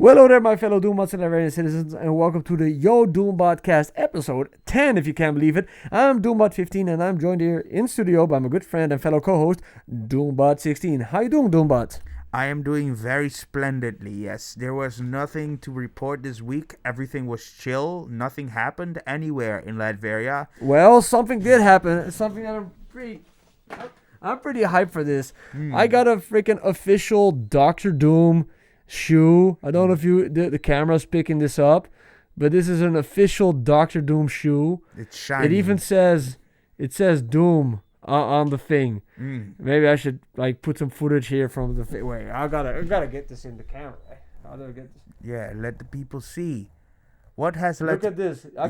Well, hello there, my fellow Doombots and Iranian citizens, and welcome to the DOOMBOTcast episode 10, if you can't believe it. I'm Doombot15, and I'm joined here in studio by my good friend and fellow co-host, Doombot16. How you doing, Doombot? I am doing very splendidly, yes. There was nothing to report this week. Everything was chill. Nothing happened anywhere in Latveria. Well, something did happen. Something that I'm pretty hyped for this. I got a freaking official Doctor Doom shoe. I don't know if the camera's picking this up, but this is an official Doctor Doom shoe. It's shiny. It says Doom on the thing. Maybe I should put some footage here from the thing. Wait, I gotta get this in the camera. How do I get this? Yeah, let the people see. What has Look at this. I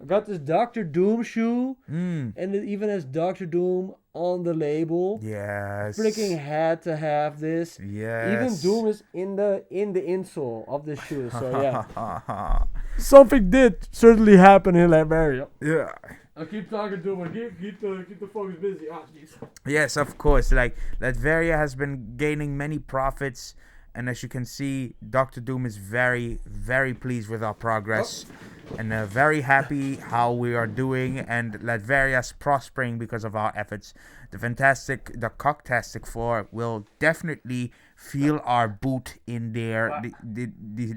got this Doctor Doom shoe, and it even has Doctor Doom on the label. Yes. Freaking had to have this. Yes. Even Doom is in the insole of this shoe. So yeah, something did certainly happen in Latveria. Yeah. I'll keep talking to him. Keep the folks busy. Yes, of course. Latveria has been gaining many profits. And as you can see, Dr. Doom is very, very pleased with our progress. And very happy how we are doing. And Latveria's prospering because of our efforts. The Cocktastic 4 will definitely feel our boot in their the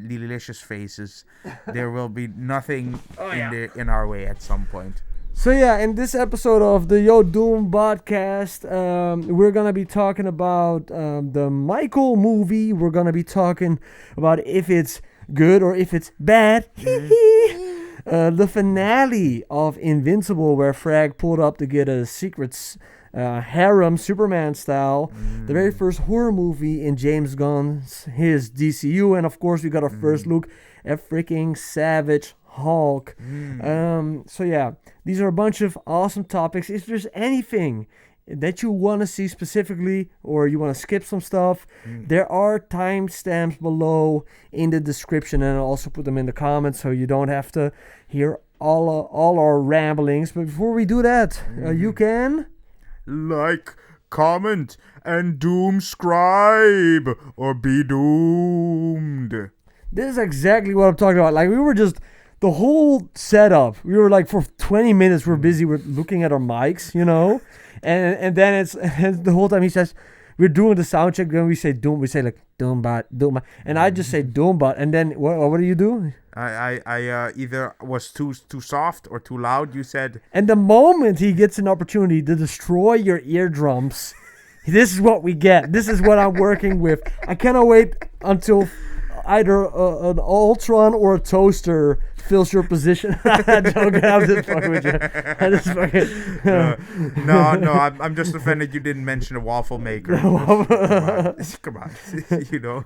delicious faces. There will be nothing in our way at some point. So yeah, in this episode of the DOOMBOTcast, we're gonna be talking about the Micheal movie. We're gonna be talking about if it's good or if it's bad. The finale of Invincible, where Frag pulled up to get a secret harem Superman style. The very first horror movie in James Gunn's DCU, and of course we got our first look at freaking Savage Hulk. So yeah, these are a bunch of awesome topics. If there's anything that you want to see specifically, or you want to skip some stuff, there are timestamps below in the description, and I'll also put them in the comments so you don't have to hear all our ramblings. But before we do that, you can like, comment, and doomscribe, or be doomed. This is exactly what I'm talking about. We were just the whole setup. We were for 20 minutes. We're busy with looking at our mics, and then it's the whole time he says we're doing the sound check. Then we say Doom. We say Doombot, and I just say Doombot. And then what do you do? I either was too soft or too loud. You said. And the moment he gets an opportunity to destroy your eardrums, this is what we get. This is what I'm working with. I cannot wait until either an Ultron or a toaster fills your position. I'm just fucking with you. No, I'm just offended you didn't mention a waffle maker. Come on.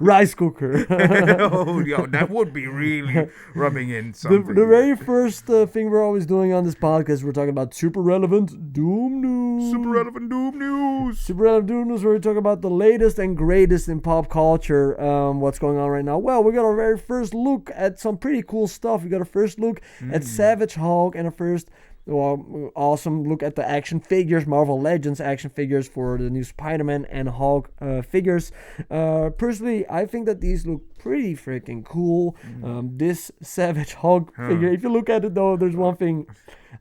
Rice cooker. That would be really rubbing in something. The very first thing we're always doing on this podcast, we're talking about super relevant Doom news. Super relevant Doom news. Super relevant Doom news, where we talk about the latest and greatest in pop culture. What's going on right now? Well, we got our very first look at some pretty cool stuff. We got a first look at Savage Hulk, and a first awesome look at the action figures, Marvel Legends action figures for the new Spider-Man and Hulk figures. Personally, I think that these look pretty freaking cool. This Savage Hulk figure, if you look at it though, there's one thing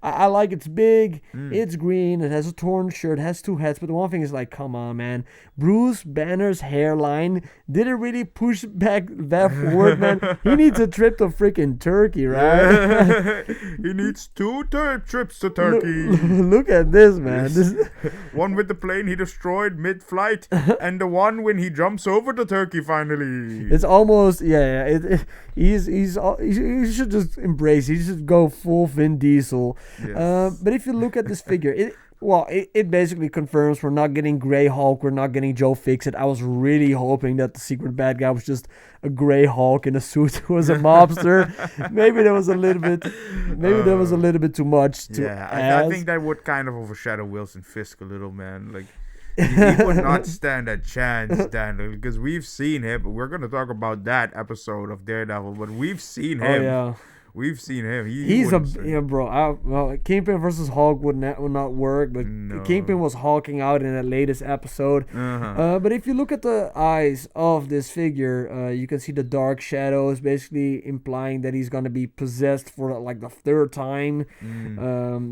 I like. It's big, it's green, it has a torn shirt, it has two heads, but the one thing is come on, man. Bruce Banner's hairline didn't really push back that forward, man. He needs a trip to freaking Turkey, right? He needs two trips to Turkey. Look at this, man. This one with the plane he destroyed mid-flight, and the one when he jumps over to Turkey finally. It's almost he should just embrace. He should go full Vin Diesel. Yes. But if you look at this figure, it basically confirms we're not getting Grey Hulk, we're not getting Joe Fixit. I was really hoping that the secret bad guy was just a Grey Hulk in a suit who was a mobster. Maybe that was a little bit too much to ask. I think that would kind of overshadow Wilson Fisk a little, man. He would not stand a chance, Daniel, because we've seen him. We're going to talk about that episode of Daredevil, but we've seen him We've seen him. He's bro. Well, Kingpin versus Hulk would not work, but Kingpin was hulking out in that latest episode. But if you look at the eyes of this figure, you can see the dark shadows, basically implying that he's gonna be possessed for like the third time.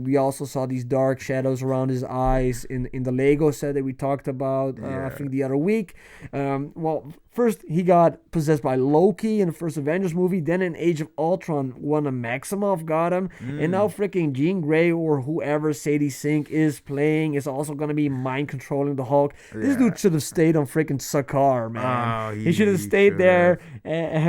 We also saw these dark shadows around his eyes in the Lego set that we talked about. I think the other week. Well, first he got possessed by Loki in the first Avengers movie. Then in Age of Ultron, one of Maximoff got him. And now freaking Jean Grey or whoever Sadie Sink is playing is also going to be mind controlling the Hulk. This dude should have stayed on freaking Sakaar, man. He should have stayed there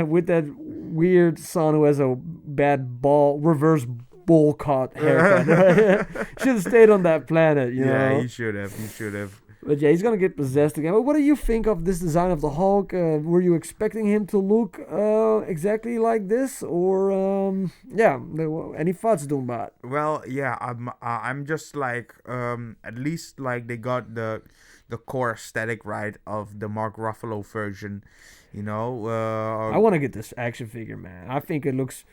with that weird son who has a bad reverse bowl cut haircut. Should have stayed on that planet, you know? Yeah, he should have. But yeah, he's gonna get possessed again. But what do you think of this design of the Hulk? Were you expecting him to look exactly like this, or any thoughts, Doombot? Well, yeah, I'm just like at least like they got the core aesthetic right of the Mark Ruffalo version, you know. I want to get this action figure, man. I think it looks.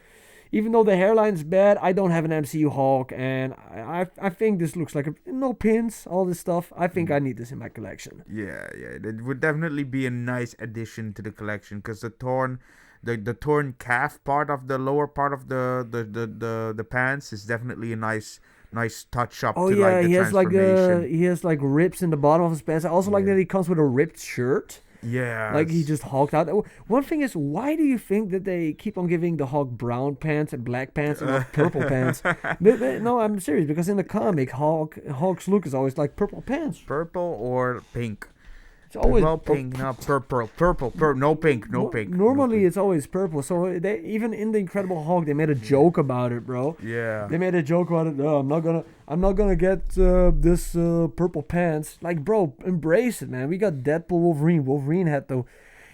Even though the hairline's bad, I don't have an MCU Hulk, and I think this looks like no pins, all this stuff. I think I need this in my collection. Yeah, it would definitely be a nice addition to the collection because the torn calf part of the lower part of the pants is definitely a nice touch up. Oh to yeah, like the he has transformation. he has like rips in the bottom of his pants. I also like that he comes with a ripped shirt. Yeah. Like he just hulked out. One thing is, why do you think that they keep on giving the Hulk brown pants and black pants and not purple pants? No, I'm serious, because in the comic, Hulk's look is always like purple pants. Purple or pink. It's always pink, not purple, no pink. Normally it's always purple. So they even in the Incredible Hulk, they made a joke about it, bro. Yeah. They made a joke about it. No, I'm not gonna get this purple pants. Like, bro, embrace it, man. We got Deadpool, Wolverine. Wolverine had the.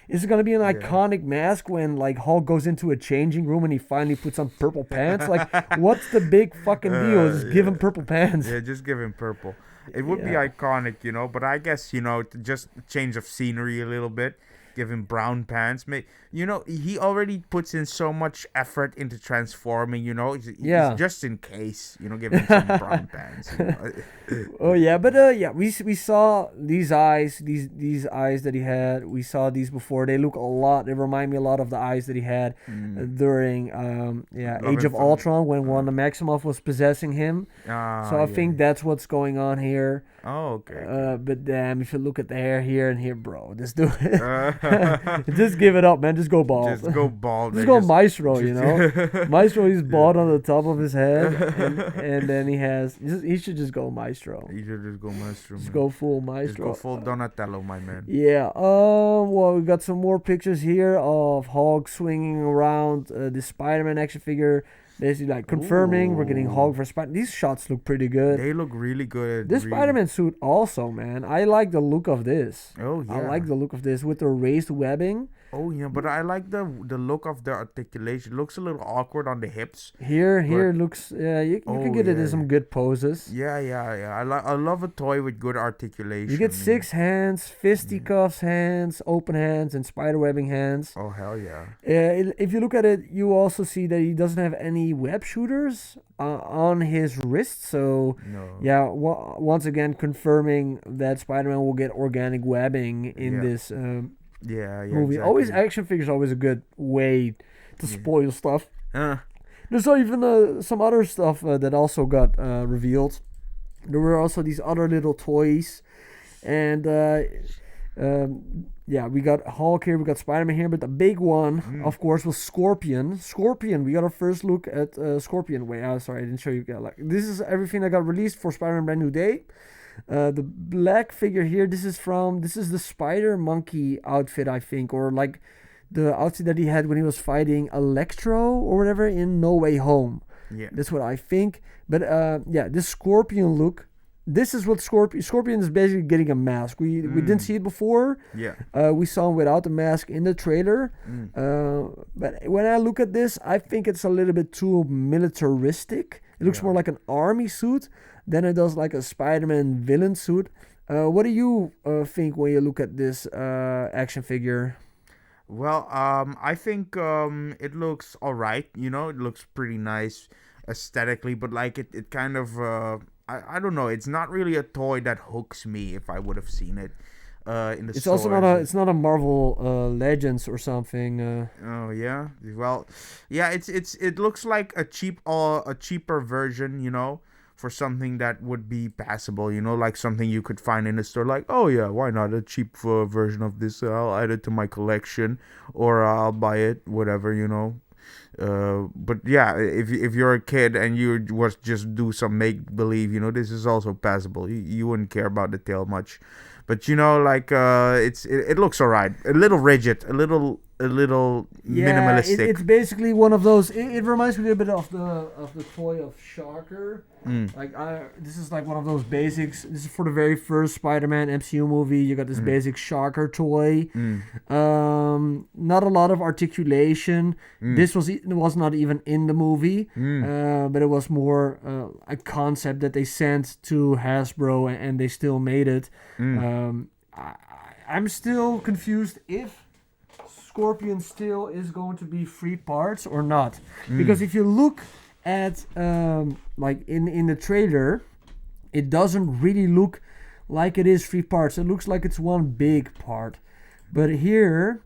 Is it gonna be an iconic mask when like Hulk goes into a changing room and he finally puts on purple pants? Like, what's the big fucking deal? Just give him purple pants. Yeah, just give him purple. It would be iconic, you know, but I guess, you know, just change of scenery a little bit. Give him brown pants. You know, he already puts in so much effort into transforming, you know. He's just in case, you know, give him some brown pants. You know? Oh, yeah. But, we saw these eyes, these eyes that he had. We saw these before. They look a lot. They remind me a lot of the eyes that he had during, Age of Ultron when Wanda Maximoff was possessing him. So I think that's what's going on here. Oh, okay. But damn, if you look at the hair here and here, bro, this dude, just give it up, man. Just go bald. Just go bald. Just go Maestro, you know. Maestro, he's bald on the top of his head, and then he should just go Maestro. He should just go Maestro. Just go full Maestro. Just go full Donatello, my man. Yeah. Well, we got some more pictures here of Hulk swinging around the Spider-Man action figure. Basically, like confirming we're getting Hulk for Spider. These shots look pretty good. They look really good. This Spider-Man suit also, man. I like the look of this. Oh yeah. I like the look of this with the raised webbing. Oh yeah, but I like the look of the articulation. It looks a little awkward on the hips. Here looks. You can get it in some good poses. Yeah. I love a toy with good articulation. You get 6 hands, fisticuffs hands, open hands, and spider webbing hands. Oh hell yeah. If you look at it, you also see that he doesn't have any web shooters on his wrist. So once again confirming that Spider-Man will get organic webbing in this. Movie. Exactly. Always action figures are always a good way to spoil stuff. There's even some other stuff that also got revealed. There were also these other little toys, and we got Hulk here, we got Spider-Man here, but the big one, of course, was Scorpion. We got our first look at Scorpion. Sorry, I didn't show you. This is everything that got released for Spider-Man Brand New Day. The black figure here, this is the Spider Monkey outfit, I think, or like the outfit that he had when he was fighting Electro or whatever in No Way Home. Yeah, that's what I think. But this Scorpion look, this is what Scorpion is basically getting a mask. We didn't see it before. Yeah, we saw him without the mask in the trailer. But when I look at this, I think it's a little bit too militaristic. It looks more like an army suit than it does like a Spider-Man villain suit. What do you think when you look at this action figure? Well, I think it looks alright. You know, it looks pretty nice aesthetically, but like it kind of I don't know. It's not really a toy that hooks me if I would have seen it in the It's stores. also not a Marvel Legends or something. Oh yeah. Well, yeah. It looks like a cheaper version. You know, for something that would be passable. You know, like something you could find in the store. Like, oh yeah, why not a cheap version of this? I'll add it to my collection, or I'll buy it. Whatever. You know. But yeah, if you're a kid and you was just do some make believe, you know, this is also passable. You wouldn't care about the tail much, but you know, like it looks alright. A little rigid, a little minimalistic. It's basically one of those. It reminds me a little bit of the toy of Shocker. Like this is like one of those basics. This is for the very first Spider-Man MCU movie. You got this basic Shocker toy. Not a lot of articulation. This was not even in the movie, but it was more a concept that they sent to Hasbro, and they still made it. I'm still confused if Scorpion still is going to be 3 parts or not, because if you look at like in the trailer, it doesn't really look like it is 3 parts. It looks like it's one big part, but here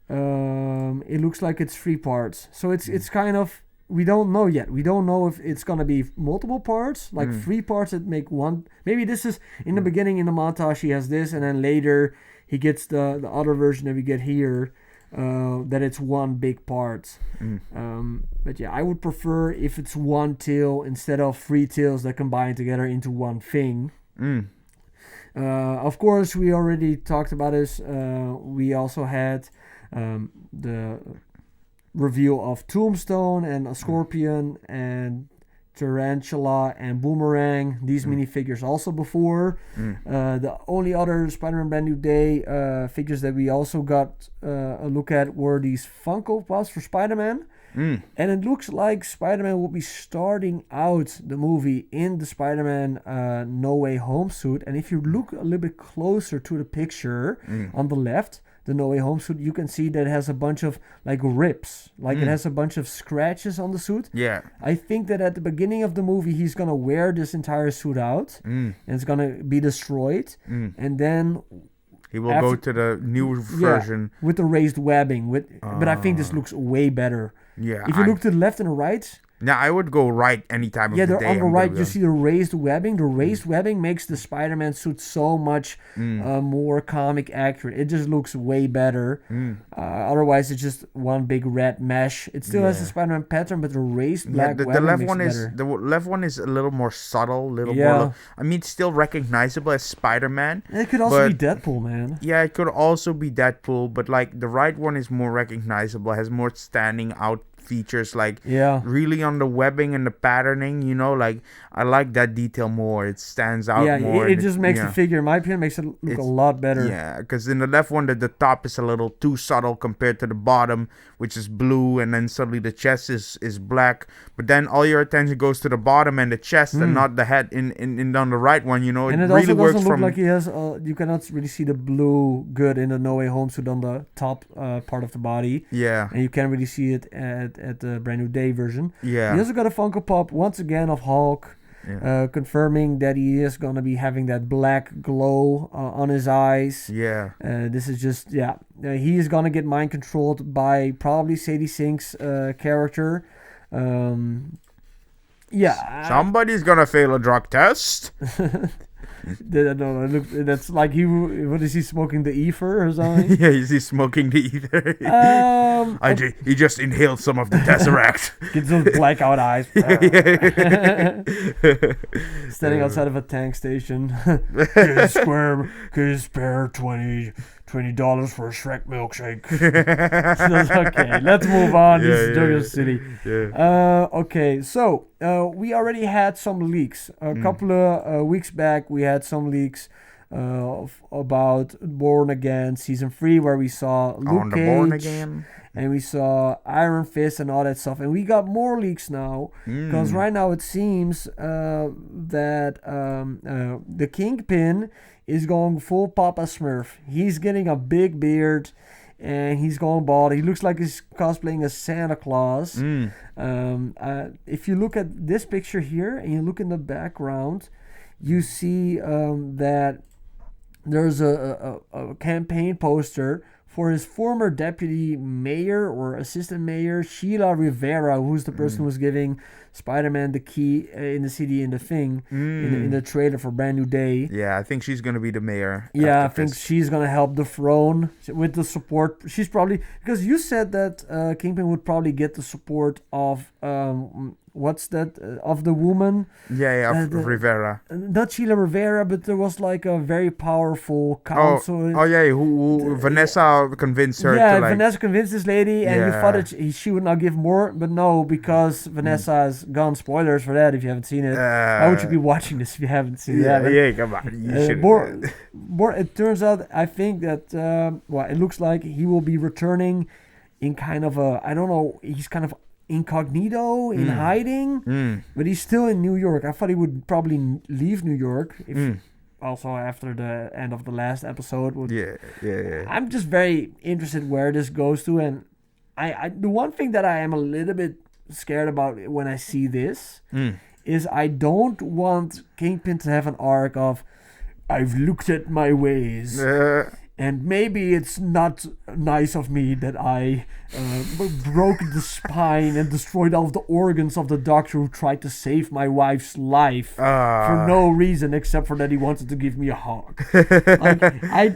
it looks like it's 3 parts. So it's kind of, we don't know yet. We don't know if it's gonna be multiple parts, like 3 parts that make one. Maybe this is in the beginning, in the montage he has this, and then later he gets the other version that we get here. That it's one big part. But yeah, I would prefer if it's one tail instead of 3 tails that combine together into one thing. Of course, we already talked about this. We also had the reveal of Tombstone and a Scorpion and Tarantula and Boomerang, these minifigures also before. The only other Spider-Man Brand New Day figures that we also got a look at were these Funko Pops for Spider-Man. And it looks like Spider-Man will be starting out the movie in the Spider-Man No Way Home suit. And if you look a little bit closer to the picture on the left, the No Way Home suit, you can see that it has a bunch of like rips, like it has a bunch of scratches on the suit. Yeah, I think that at the beginning of the movie he's gonna wear this entire suit out and it's gonna be destroyed, and then he will go to the new version with the raised webbing. But I think this looks way better. Yeah, if you look to the left and the right. Now I would go right any time of the day. Yeah, on the right you see the raised webbing. The raised webbing makes the Spider-Man suit so much more comic accurate. It just looks way better. Otherwise, it's just one big red mesh. It still has the Spider-Man pattern, but the raised black webbing the left makes one it is better. the left one is a little more subtle, more. I mean, still recognizable as Spider-Man. And it could also be Deadpool, man. Yeah, it could also be Deadpool, but like the right one is more recognizable, has more standing out features, like really on the webbing and the patterning, you know, like I like that detail more. It stands out more. It just makes the figure, in my opinion, makes it look a lot better. Yeah, because in the left one, the top is a little too subtle compared to the bottom, which is blue, and then suddenly the chest is black. But then all your attention goes to the bottom and the chest, and not the head. In on the right one, you know, and it really also works doesn't look from. like he has. You cannot really see the blue good in the No Way Home suit on the top part of the body. Yeah, and you can't really see it at the Brand New Day version. Yeah, he also got a Funko Pop once again of Hulk. Confirming that he is going to be having that black glow on his eyes. Yeah. This is just, he is going to get mind controlled by probably Sadie Sink's character. Somebody's going to fail a drug test. No, that's like what is he smoking, the ether or something? Yeah, is he smoking the ether? He just inhaled some of the Tesseract. Gets those blackout eyes. Standing outside of a tank station. Can you spare $20 for a Shrek milkshake? Okay, let's move on. This is JoJo City. Okay, so we already had some leaks. A couple of weeks back, we had some leaks about Born Again Season 3, where we saw Luke Cage. Born Again. And we saw Iron Fist and all that stuff. And we got more leaks now. Because right now it seems that the Kingpin is going full Papa Smurf. He's getting a big beard. and he's going bald. He looks like he's cosplaying as Santa Claus. If you look at this picture here and you look in the background, you see that there's a campaign poster for his former deputy mayor or assistant mayor, Sheila Rivera, who's the person who's giving Spider-Man the key in the city in the thing, in the trailer for Brand New Day. Yeah, I think she's going to be the mayor. Yeah, I think she's going to help the throne with the support. She's probably, because you said that Kingpin would probably get the support of, what's that, of the woman? Yeah, Rivera. Not Sheila Rivera, but there was like a very powerful council. Who Vanessa convinced her to like... Vanessa convinced this lady, and you thought that she would not give more, but no, because Vanessa has gone. Spoilers for that if you haven't seen it. Why would you be watching this if you haven't seen that? Yeah, come on. You should. It turns out, I think that, it looks like he will be returning in kind of a, I don't know, he's kind of incognito, in hiding, but he's still in New York. I thought he would probably leave New York also after the end of the last episode. I'm just very interested where this goes to, and I the one thing that I am a little bit scared about when I see this is I don't want Kingpin to have an arc of I've looked at my ways and maybe it's not nice of me that I broke the spine and destroyed all of the organs of the doctor who tried to save my wife's life for no reason except for that he wanted to give me a hug.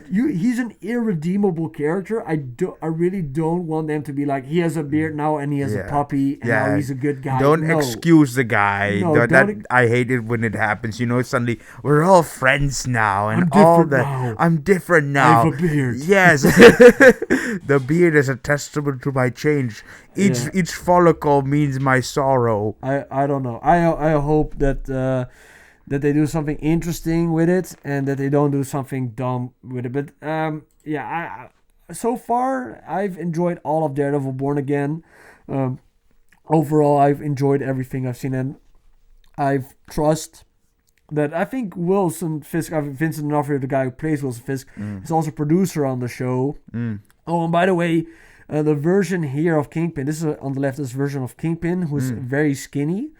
He's an irredeemable character. I really don't want them to be like, he has a beard now and he has a puppy and now he's a good guy. Don't excuse the guy. I hate it when it happens. You know, suddenly we're all friends now and I'm different now. I have a beard. Yes. The beard is a testament to my change. Each follicle means my sorrow. I don't know. I hope that that they do something interesting with it and that they don't do something dumb with it. But so far I've enjoyed all of Daredevil Born Again. Overall, I've enjoyed everything I've seen, and I've trust that I think Wilson Fisk, Vincent D'Onofrio, the guy who plays Wilson Fisk, is also producer on the show. Oh, and by the way, the version here of Kingpin, this is on the left, this version of Kingpin, who's very skinny.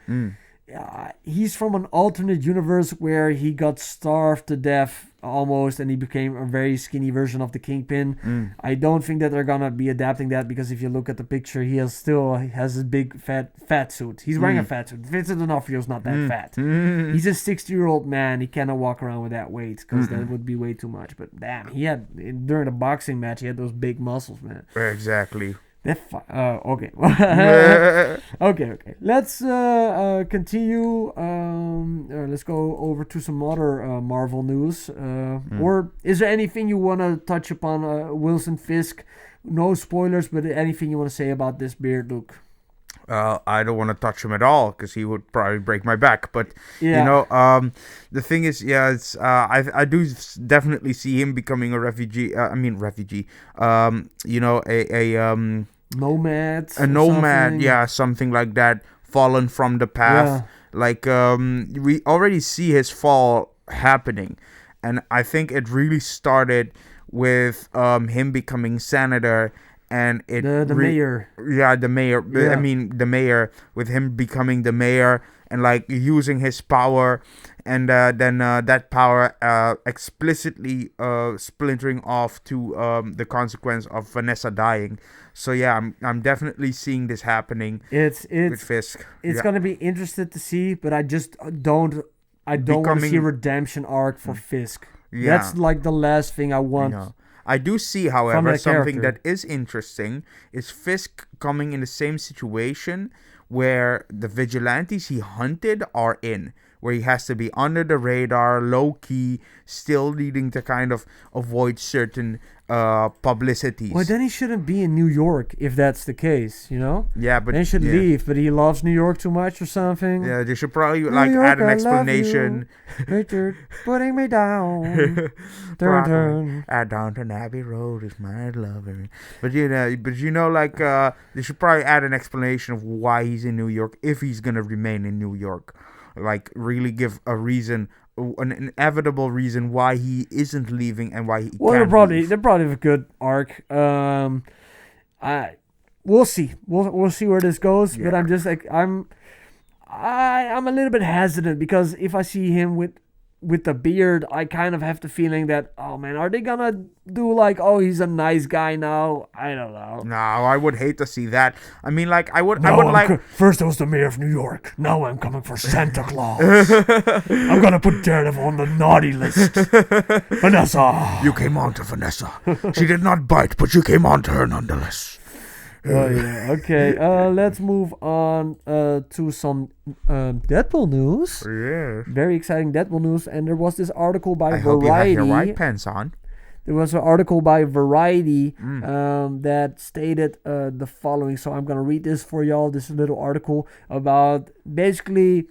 He's from an alternate universe where he got starved to death almost and he became a very skinny version of the Kingpin. I don't think that they're gonna be adapting that, because if you look at the picture, he has his big fat suit. He's wearing a fat suit. Vincent D'Onofrio's not that fat. He's a 60-year-old man. He cannot walk around with that weight because that would be way too much. But damn, he had, during the boxing match, he had those big muscles, man. Exactly. Okay. okay. Let's continue. Let's go over to some other Marvel news. Or is there anything you want to touch upon, Wilson Fisk? No spoilers, but anything you want to say about this beard look? I don't want to touch him at all because he would probably break my back. But you know, the thing is, it's I do definitely see him becoming a refugee. You know, a nomad. A nomad, something like that. Fallen from the path. Like we already see his fall happening, and I think it really started with him becoming senator. And the mayor. Yeah, the mayor. Yeah. I mean, the mayor, with him becoming the mayor and like using his power, and then that power explicitly splintering off to the consequence of Vanessa dying. So yeah, I'm definitely seeing this happening. It's with Fisk. It's gonna be interesting to see, but I just don't want to see a redemption arc for Fisk. Yeah. That's like the last thing I want. I do see, however, something that is interesting is Fisk coming in the same situation where the vigilantes he hunted are in, where he has to be under the radar, low-key, still needing to kind of avoid certain publicities. Well, then he shouldn't be in New York if that's the case, you know? Yeah, but... Then he should leave, but he loves New York too much or something. Yeah, they should probably add an explanation. Richard, putting me down. Turn. Downton Abbey Road is my lover. But you know, like, they should probably add an explanation of why he's in New York, if he's gonna remain in New York. Like, really give a reason an inevitable reason why he isn't leaving and why he Well, can't leave. they're probably have a good arc. We'll see. We'll see where this goes. But I'm just like I'm a little bit hesitant because if I see him with the beard, I kind of have the feeling that, oh man, are they gonna do like, oh, he's a nice guy now? I don't know. No, I would hate to see that. I mean, like, I would like. First, I was the mayor of New York. Now I'm coming for Santa Claus. I'm gonna put Daredevil on the naughty list. Vanessa. You came on to Vanessa. She did not bite, but you came on to her nonetheless. Oh yeah. Okay. Let's move on to some Deadpool news. Yeah. Very exciting Deadpool news, and there was this article by I Variety. hope you have your white pants on. There was an article by Variety that stated the following. So I'm gonna read this for y'all. This little article about basically.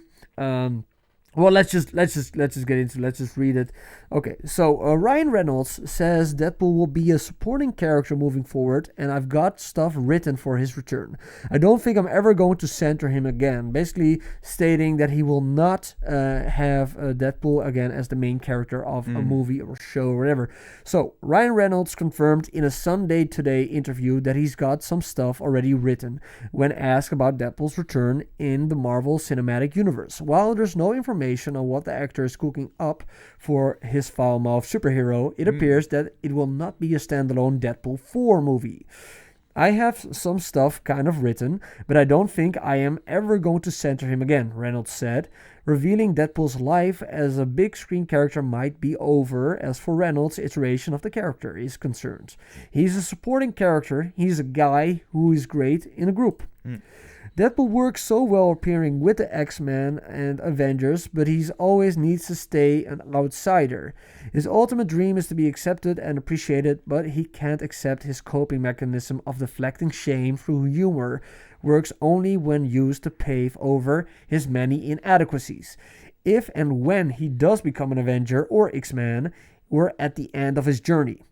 Well, let's just get into. Let's just read it. Okay, so Ryan Reynolds says Deadpool will be a supporting character moving forward, and I've got stuff written for his return. I don't think I'm ever going to center him again. Basically, stating that he will not have Deadpool again as the main character of a movie or show or whatever. So Ryan Reynolds confirmed in a Sunday Today interview that he's got some stuff already written when asked about Deadpool's return in the Marvel Cinematic Universe. While there's no information on what the actor is cooking up for his foul-mouthed superhero, it appears that it will not be a standalone Deadpool 4 movie. I have some stuff kind of written, but I don't think I am ever going to center him again, Reynolds said, revealing Deadpool's life as a big screen character might be over as for Reynolds' iteration of the character is concerned. He's a supporting character, he's a guy who is great in a group. Deadpool works so well appearing with the X-Men and Avengers, but he always needs to stay an outsider. His ultimate dream is to be accepted and appreciated, but he can't accept his coping mechanism of deflecting shame through humor works only when used to pave over his many inadequacies. If and when he does become an Avenger or X-Man, we're at the end of his journey.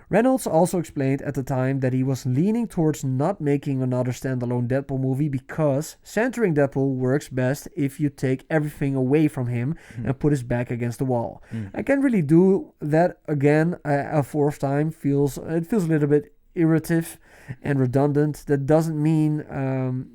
Reynolds also explained at the time that he was leaning towards not making another standalone Deadpool movie because centering Deadpool works best if you take everything away from him and put his back against the wall. I can't really do that again a fourth time. It feels a little bit irritative and redundant. That doesn't mean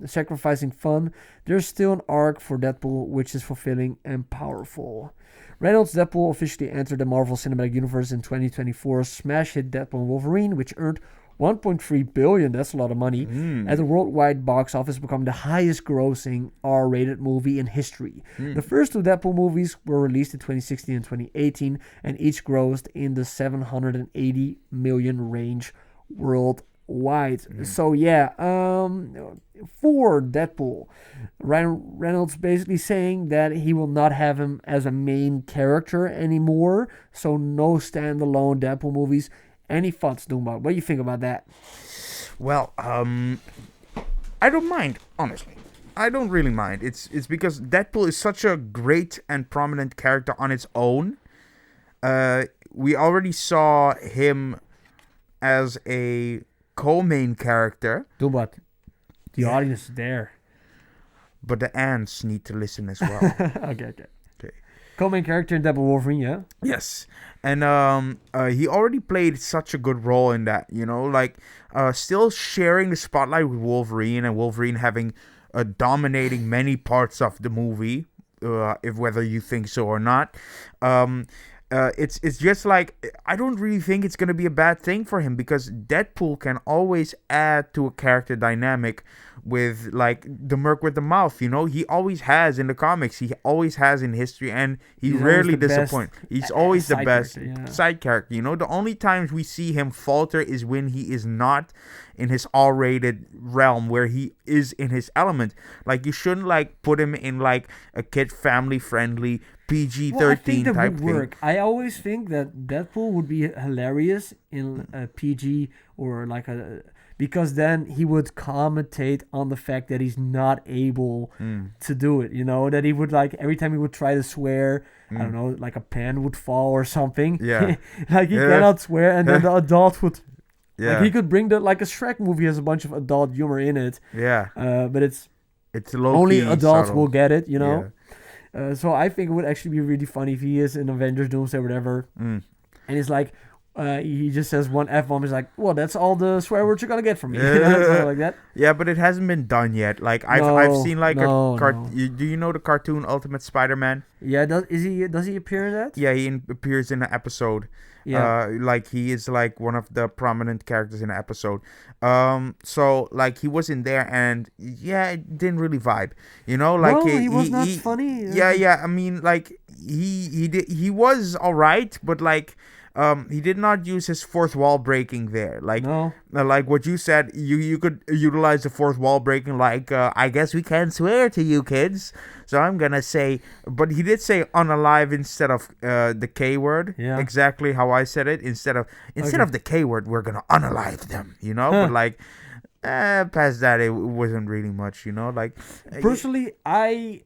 sacrificing fun. There's still an arc for Deadpool which is fulfilling and powerful. Reynolds' Deadpool officially entered the Marvel Cinematic Universe in 2024's smash hit Deadpool and Wolverine, which earned $1.3 billion, that's a lot of money, at the worldwide box office, become the highest grossing R-rated movie in history. The first two Deadpool movies were released in 2016 and 2018, and each grossed in the $780 million range worldwide. So yeah, for Deadpool, Ryan Reynolds basically saying that he will not have him as a main character anymore, so no standalone Deadpool movies. Any thoughts, Doombot? What do you think about that? Well, I don't mind, honestly. I don't really mind. It's because Deadpool is such a great and prominent character on its own. We already saw him as a co-main character. Doombot, the audience is there. But the ants need to listen as well. Okay. Co-main character in Deadpool Wolverine, yeah? Yes. And he already played such a good role in that, you know, like still sharing the spotlight with Wolverine and Wolverine having dominating many parts of the movie, if whether you think so or not. It's just like, I don't really think it's going to be a bad thing for him because Deadpool can always add to a character dynamic with like the merc with the mouth, you know. He always has in the comics, he always has in history, and he rarely disappoints. He's always the best side character, you know. The only times we see him falter is when he is not in his R-rated realm, where he is in his element. Like, you shouldn't like put him in like a kid family friendly PG-13 type thing. I always think that Deadpool would be hilarious in a PG or like a, because then he would commentate on the fact that he's not able to do it, you know, that he would like every time he would try to swear, I don't know, like a pen would fall or something. Yeah. Like he cannot swear, and then the adult would like he could bring like a Shrek movie has a bunch of adult humor in it. Yeah. But it's only adults will get it, you know. So I think it would actually be really funny if he is in Avengers Doomsday or whatever, and he's like, he just says one F-bomb. He's like, well, that's all the swear words you're gonna get from me. Something like that. Yeah, but it hasn't been done yet. Like I've seen like do you know the cartoon Ultimate Spider-Man? Yeah, does he appear in that? Yeah, he appears in an episode. Yeah. Like he is like one of the prominent characters in the episode. So like he was in there, and yeah, it didn't really vibe. You know, like he was not funny. Yeah. I mean, like he was alright, but like. He did not use his fourth wall breaking there. Like, like what you said, you could utilize the fourth wall breaking. Like, I guess we can't swear to you kids, so I'm gonna say. But he did say unalive instead of the K word. Yeah. Exactly how I said it. Instead of the K word, we're gonna unalive them. You know, but like. Past that, it wasn't really much. You know, like. Personally, okay,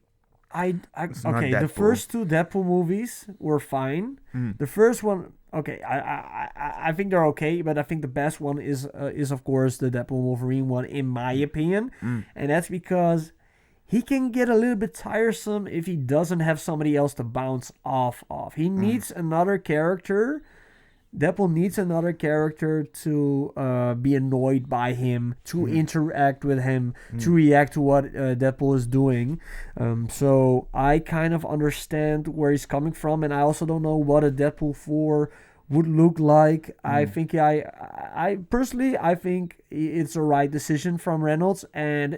the first two Deadpool movies were fine. The first one. Okay, I think they're okay, but I think the best one is of course the Deadpool Wolverine one, in my opinion, and that's because he can get a little bit tiresome if he doesn't have somebody else to bounce off of. He needs another character. Deadpool needs another character to be annoyed by him, to interact with him, to react to what Deadpool is doing. So I kind of understand where he's coming from, and I also don't know what a Deadpool 4 would look like. I think I personally think it's a right decision from Reynolds, and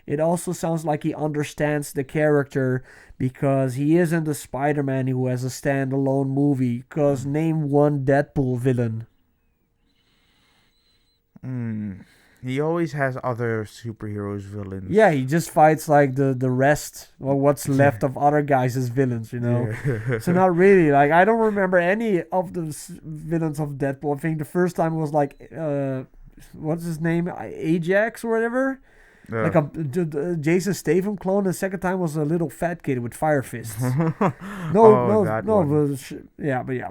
it also sounds like he understands the character, because he isn't a Spider-Man who has a standalone movie. Because name one Deadpool villain. He always has other superheroes villains. Yeah, he just fights like the rest, or what's left of other guys as villains, you know. Yeah. So not really. Like, I don't remember any of the villains of Deadpool. I think the first time was like, what's his name? Ajax or whatever. Like a Jason Statham clone. The second time was a little fat kid with fire fists. But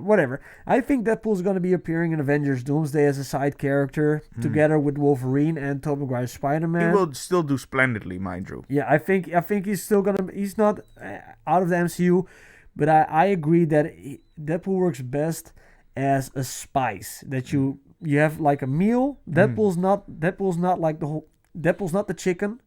whatever. I think Deadpool's going to be appearing in Avengers Doomsday as a side character, together with Wolverine and Tobey Maguire's Spider-Man. He will still do splendidly, mind you. Yeah, I think he's still gonna. He's not out of the MCU, but I agree that Deadpool works best as a spice. That you have like a meal. Deadpool's not like the whole. Deadpool's not the chicken.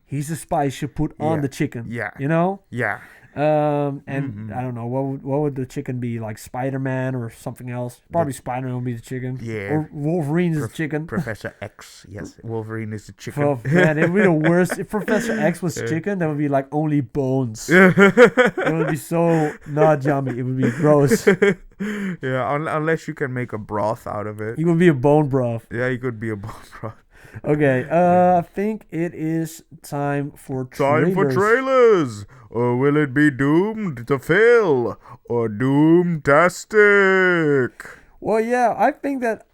He's the spice you put on the chicken. Yeah. You know? Yeah. And I don't know, what would the chicken be? Like Spider-Man or something else? Probably Spider-Man would be the chicken. Yeah. Or Wolverine is the chicken. Professor X. Yes. Wolverine is the chicken. Oh, man, it would be the worst. If Professor X was chicken, that would be like only bones. It would be so not yummy. It would be gross. Yeah, unless you can make a broth out of it. He would be a bone broth. Yeah, he could be a bone broth. Okay, I think it is time for trailers. Or will it be doomed to fail? Or DOOMTASTIC? Well, yeah, I think that,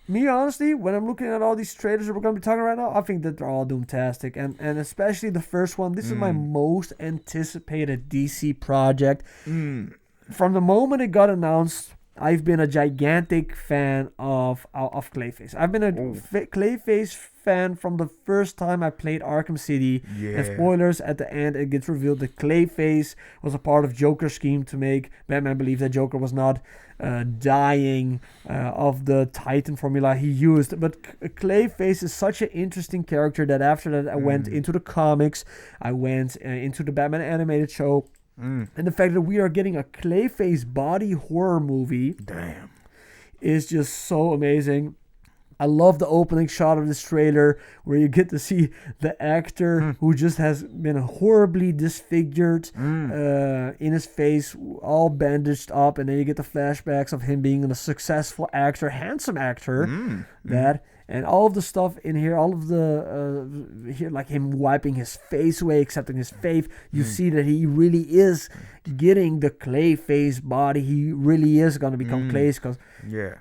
me honestly, when I'm looking at all these trailers that we're going to be talking right now, I think that they're all DOOMTASTIC. And especially the first one. This is my most anticipated DC project. From the moment it got announced, I've been a gigantic fan of Clayface. I've been a Clayface fan from the first time I played Arkham City. Yeah. And spoilers, at the end it gets revealed that Clayface was a part of Joker's scheme to make Batman believe that Joker was not dying of the Titan formula he used. But Clayface is such an interesting character that after that I went into the comics. I went into the Batman animated show. And the fact that we are getting a Clayface body horror movie is just so amazing. I love the opening shot of this trailer where you get to see the actor who just has been horribly disfigured in his face, all bandaged up, and then you get the flashbacks of him being a successful actor, handsome actor, and all of the stuff in here, all of the here, like him wiping his face away, accepting his fate. You see that he really is getting the Clayface body. He really is gonna become Clayface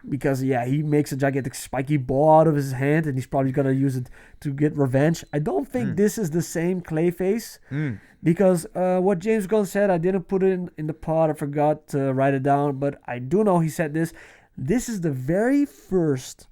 because he makes a gigantic spiky ball out of his hand, and he's probably gonna use it to get revenge. I don't think this is the same Clayface because what James Gunn said, I didn't put it in the pod. I forgot to write it down, but I do know he said this. This is the very first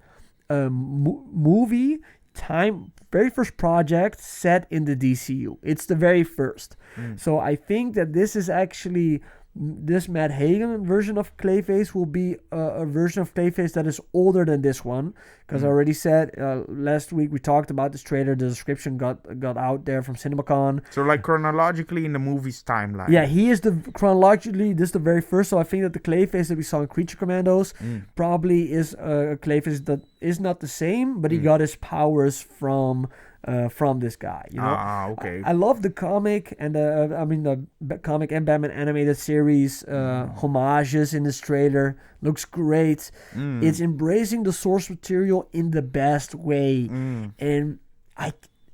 movie time very first project set in the DCU. It's the very first. So I think that this is actually this Matt Hagen version of Clayface will be a version of Clayface that is older than this one, because I already said last week we talked about this trailer. The description got out there from CinemaCon. So like chronologically in the movie's timeline. Yeah, he is chronologically this is the very first. So I think that the Clayface that we saw in Creature Commandos probably is a Clayface that is not the same, but he got his powers from this guy, you know. Okay. I love the comic and the comic and Batman animated series homages in this trailer. Looks great. It's embracing the source material in the best way, and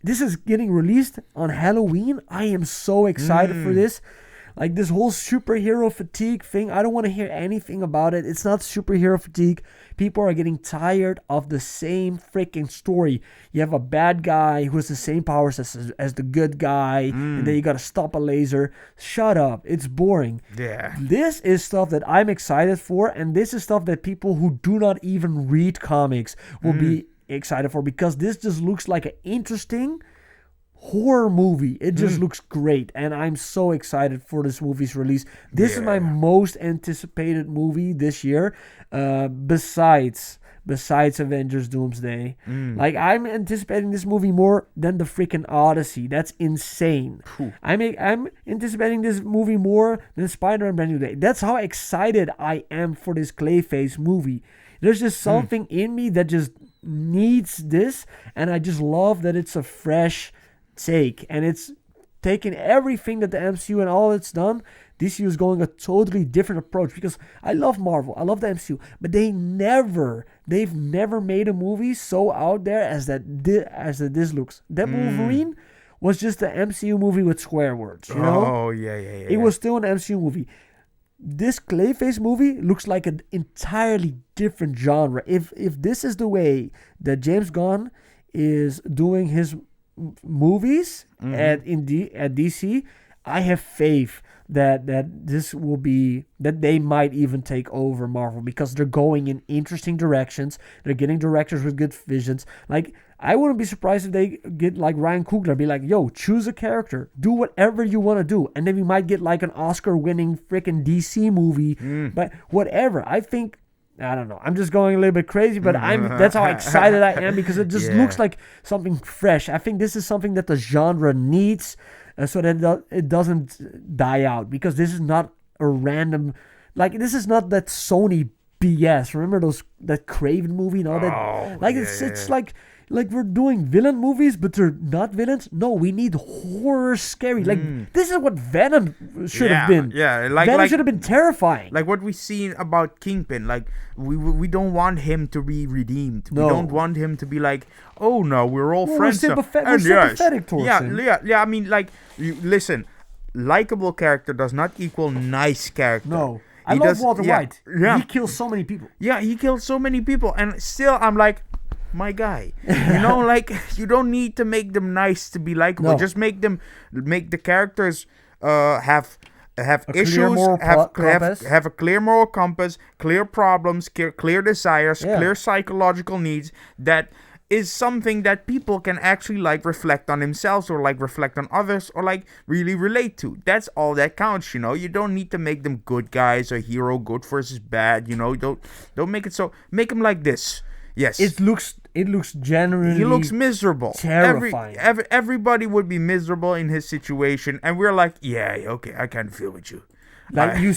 this is getting released on Halloween. I am so excited for this. Like this whole superhero fatigue thing, I don't want to hear anything about it. It's not superhero fatigue. People are getting tired of the same freaking story. You have a bad guy who has the same powers as the good guy, and then you gotta stop a laser. Shut up. It's boring. Yeah. This is stuff that I'm excited for, and this is stuff that people who do not even read comics will be excited for, because this just looks like an interesting horror movie. It just looks great, and I'm so excited for this movie's release. This is my most anticipated movie this year, besides Avengers Doomsday. Like, I'm anticipating this movie more than the freaking Odyssey. That's insane. I'm anticipating this movie more than Spider-Man Brand New Day. That's how excited I am for this Clayface movie. There's just something in me that just needs this, and I just love that it's a fresh take, and it's taking everything that the MCU and all it's done. DC is going a totally different approach, because I love Marvel, I love the MCU, but they've never made a movie so out there as this looks. That Wolverine was just an MCU movie with swear words, you know? Oh yeah. It was still an MCU movie. This Clayface movie looks like an entirely different genre. If this is the way that James Gunn is doing his movies at DC, I have faith that this will be, that they might even take over Marvel, because they're going in interesting directions. They're getting directors with good visions. Like, I wouldn't be surprised if they get like Ryan Coogler, be like, yo, choose a character, do whatever you want to do, and then we might get like an Oscar-winning freaking DC movie. But whatever, I think, I don't know, I'm just going a little bit crazy, but that's how excited I am, because it just looks like something fresh. I think this is something that the genre needs, so that it doesn't die out, because this is not a random, like, this is not that Sony BS. Remember that Craven movie and all that? It's like we're doing villain movies, but they're not villains. No, we need horror, scary. Like, this is what Venom should have been. Yeah, Venom should have been terrifying. Like what we've seen about Kingpin. Like, we don't want him to be redeemed. No. We don't want him to be like, oh no, we're all friends. We're sympathetic towards him. Yeah. I mean, like, listen, likable character does not equal nice character. No. I love Walter White. Yeah. He kills so many people. Yeah, he kills so many people, and still I'm like, my guy, you know, like, you don't need to make them nice to be likable. No. Just make the characters have issues, have a clear moral compass, clear problems, clear desires, clear psychological needs. That is something that people can actually like reflect on themselves, or like reflect on others, or like really relate to. That's all that counts, you know. You don't need to make them good guys or hero, good versus bad, you know. Don't make it so. Make them like this. Yes. It looks genuinely, he looks miserable. Terrifying. Everybody would be miserable in his situation, and we're like, yeah, okay, I kind of feel with you. Like, you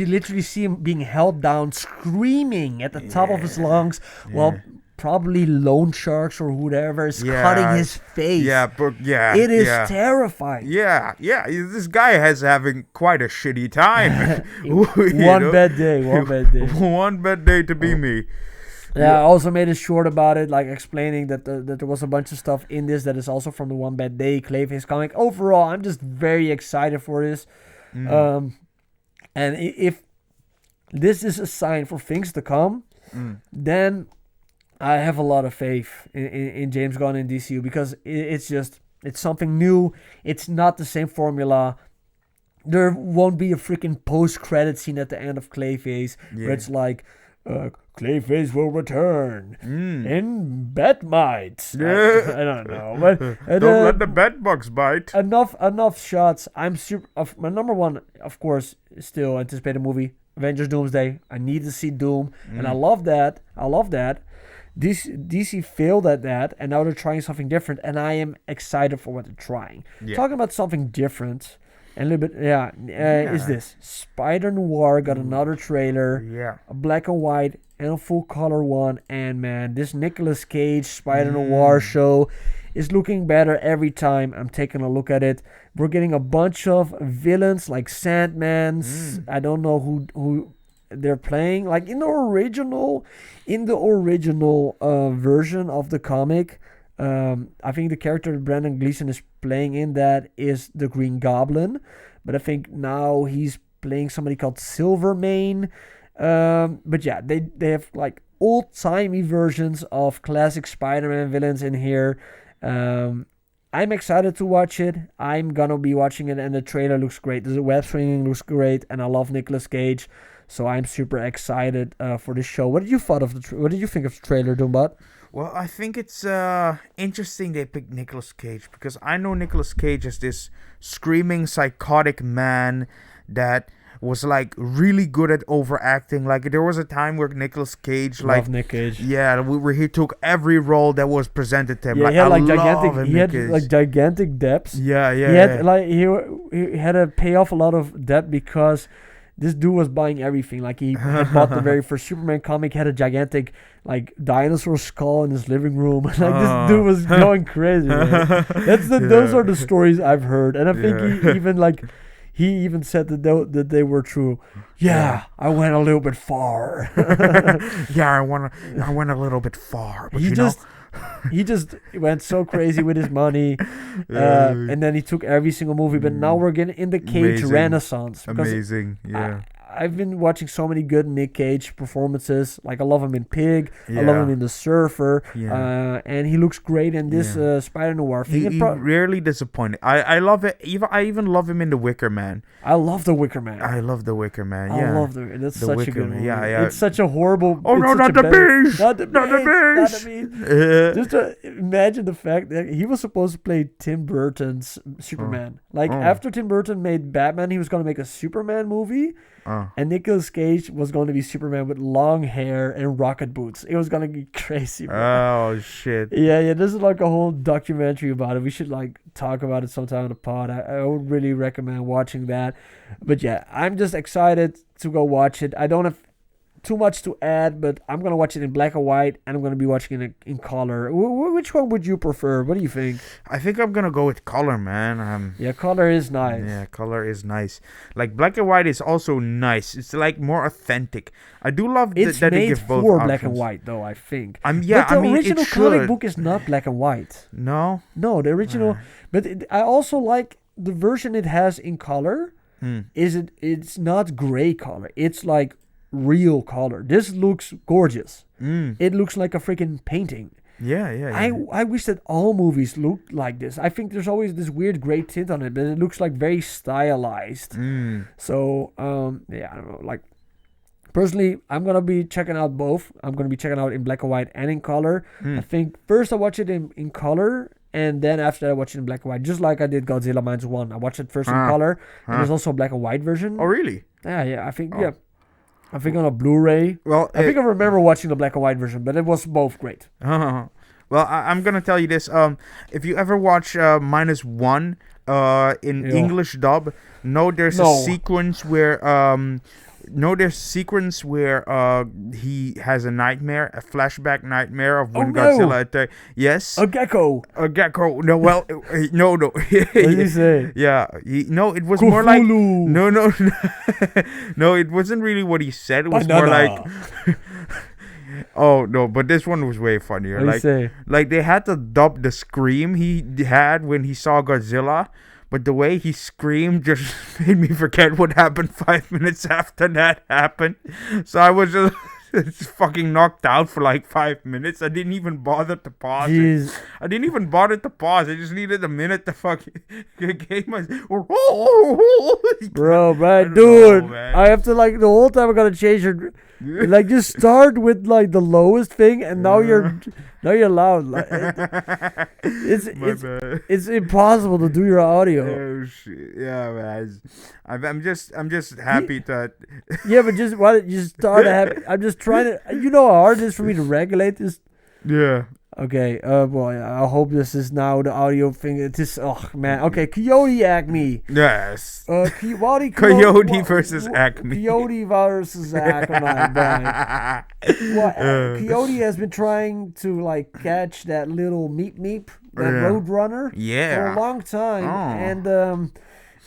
literally see him being held down, screaming at the top of his lungs, while probably loan sharks or whoever is cutting his face. It is terrifying. Yeah. This guy is having quite a shitty time. One bad day. One bad day to be me. Yeah, I also made a short about it, like explaining that that there was a bunch of stuff in this that is also from the One Bad Day Clayface comic. Overall, I'm just very excited for this. And if this is a sign for things to come, then I have a lot of faith in James Gunn and DCU, because it's something new. It's not the same formula. There won't be a freaking post-credit scene at the end of Clayface where it's like, Clayface will return in Batmite. Yeah. I don't know, but Don't let the bed bugs bite. enough shots. I'm super. My number one, of course, is still anticipated movie Avengers Doomsday. I need to see Doom, and I love that. DC failed at that, and now they're trying something different, and I am excited for what they're trying. Yeah. Talking about something different, and a little bit, is this Spider-Noir got another trailer, a black and white and a full color one, and man, this Nicolas Cage Spider-Noir show is looking better every time I'm taking a look at it. We're getting a bunch of villains like Sandman's. I don't know who they're playing. Like in the original version of the comic, I think the character that Brendan Gleeson is playing in that is the Green Goblin, but I think now he's playing somebody called Silvermane. But yeah, they have like old-timey versions of classic Spider-Man villains in here. I'm excited to watch it. I'm gonna be watching it, and the trailer looks great. The web swinging looks great, and I love Nicolas Cage, so I'm super excited for this show. What did you think of the trailer, Doombot? Well, I think it's interesting they picked Nicolas Cage, because I know Nicolas Cage as this screaming psychotic man that was like really good at overacting. Like there was a time where Nicolas Cage, Love Nick Cage. Yeah, where he took every role that was presented to him. Yeah, he had gigantic debts. Yeah. He had to pay off a lot of debt because this dude was buying everything. Like he had bought the very first Superman comic, had a gigantic like dinosaur skull in his living room. Like this dude was going crazy. Those are the stories I've heard, and I think he even said that they were true. Yeah, I went a little bit far. I went a little bit far. But he just went so crazy with his money, and then he took every single movie. But now we're getting in the Cage renaissance. Amazing, yeah. I've been watching so many good Nick Cage performances. Like I love him in Pig. I love him in The Surfer. And he looks great in this Spider-Noir thing. He rarely disappointed. I love it. I even love him in The Wicker Man. I love The Wicker Man. I love The Wicker Man. I love that's such a good movie. Yeah. It's such a horrible. Oh no, not the beast! Not the beast! Just to imagine the fact that he was supposed to play Tim Burton's Superman. After Tim Burton made Batman, he was going to make a Superman movie. And Nicolas Cage was going to be Superman with long hair and rocket boots. It was going to be crazy, bro. Oh, shit. Yeah. This is like a whole documentary about it. We should like talk about it sometime on the pod. I would really recommend watching that. But yeah, I'm just excited to go watch it. I don't have too much to add, but I'm going to watch it in black and white, and I'm going to be watching it in color. Which one would you prefer? What do you think? I think I'm going to go with color, man. Color is nice. Yeah, color is nice. Like, black and white is also nice. It's, like, more authentic. I do love that they give both options. It's made for black and white, though, I think. But the original comic book is not black and white. No? No, the original... But I also like the version it has in color. It's not gray color. It's, like... real color. This looks gorgeous. It looks like a freaking painting. Yeah. I wish that all movies looked like this. I think there's always this weird gray tint on it, but it looks like very stylized. So I don't know. Like personally, I'm gonna be checking out both. I'm gonna be checking out in black and white and in color. I think first I watch it in color, and then after that I watch it in black and white, just like I did Godzilla Minus One. I watched it first in color, and there's also a black and white version. Oh really? Yeah. I think I think on a Blu-ray. Well, I think I remember watching the black and white version, but it was both great. Well, I'm gonna tell you this. If you ever watch Minus One in English dub, there's a sequence where he has a nightmare, a flashback nightmare of when Godzilla attacked. Yes. A gecko. No, well, no. What did he say? Yeah. It was Cthulhu. more like no. No, it wasn't really what he said. It was more like. Oh no, but this one was way funnier. What did he say? Like they had to dub the scream he had when he saw Godzilla. But the way he screamed just made me forget what happened 5 minutes after that happened. So I was just fucking knocked out for like 5 minutes. I didn't even bother to pause it. I didn't even bother to pause. I just needed a minute to fucking get my... Bro, dude. I have to like the whole time I gotta change it. Like just start with like the lowest thing, and now you're loud. Like, it's impossible to do your audio. Oh shit! Yeah, man. I'm just happy that. Yeah, but just why don't you just start? I'm just trying to. You know how hard it is for me to regulate this. Yeah. Okay. Well, I hope this is now the audio thing. It is. Oh man. Okay. Coyote Acme. Yes. Coyote versus Acme. Coyote versus Acme. Right. Well, Coyote has been trying to like catch that little meep, that roadrunner, for a long time,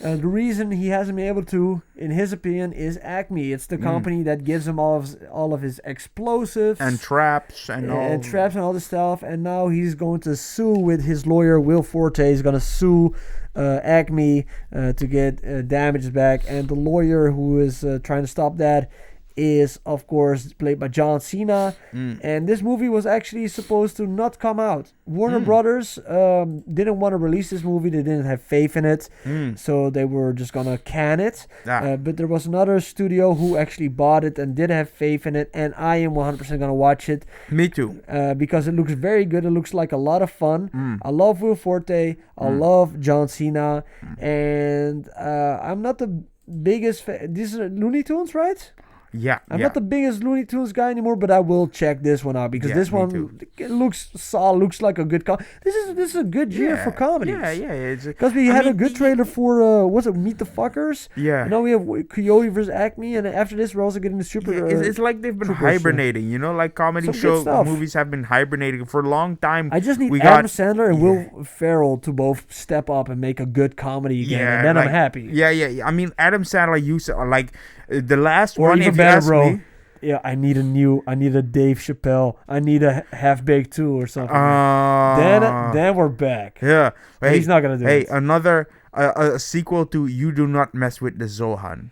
and the reason he hasn't been able to, in his opinion, is Acme. It's the company that gives him all of his explosives and traps and all this stuff. And now he's going to sue with his lawyer, Will Forte. He's going to sue Acme to get damages back. And the lawyer who is trying to stop that is, of course, played by John Cena. And this movie was actually supposed to not come out. Warner Brothers didn't want to release this movie. They didn't have faith in it. So they were just going to can it. But there was another studio who actually bought it and did have faith in it. And I am 100% going to watch it. Me too. Because it looks very good. It looks like a lot of fun. I love Will Forte. I love John Cena. And I'm not the biggest fan. These are Looney Tunes, right? Yeah, I'm not the biggest Looney Tunes guy anymore, but I will check this one out because this one it looks solid, looks like a good This is a good year for comedies. Yeah. Because we had a good trailer for what's it, Meet the Fuckers. Yeah. And now we have Coyote versus Acme, and after this we're also getting the super. It's like they've been hibernating, you know, like comedy movies have been hibernating for a long time. I just need Adam Sandler and Will Ferrell to both step up and make a good comedy again, and then I'm happy. Yeah. I mean, Adam Sandler used to, like the last or one. Even better, bro. Yeah, I need a Dave Chappelle. I need a Half Baked 2 or something. Then we're back. Yeah. Hey, he's not gonna do it. Hey, another a sequel to You Do Not Mess with the Zohan.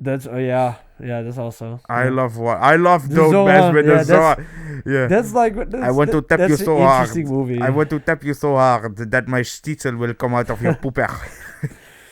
That's that's also. I love Don't Mess with the Zohan. Yeah. That's like I want to tap you so hard. Movie. I want to tap you so hard that my stitzel will come out of your pooper.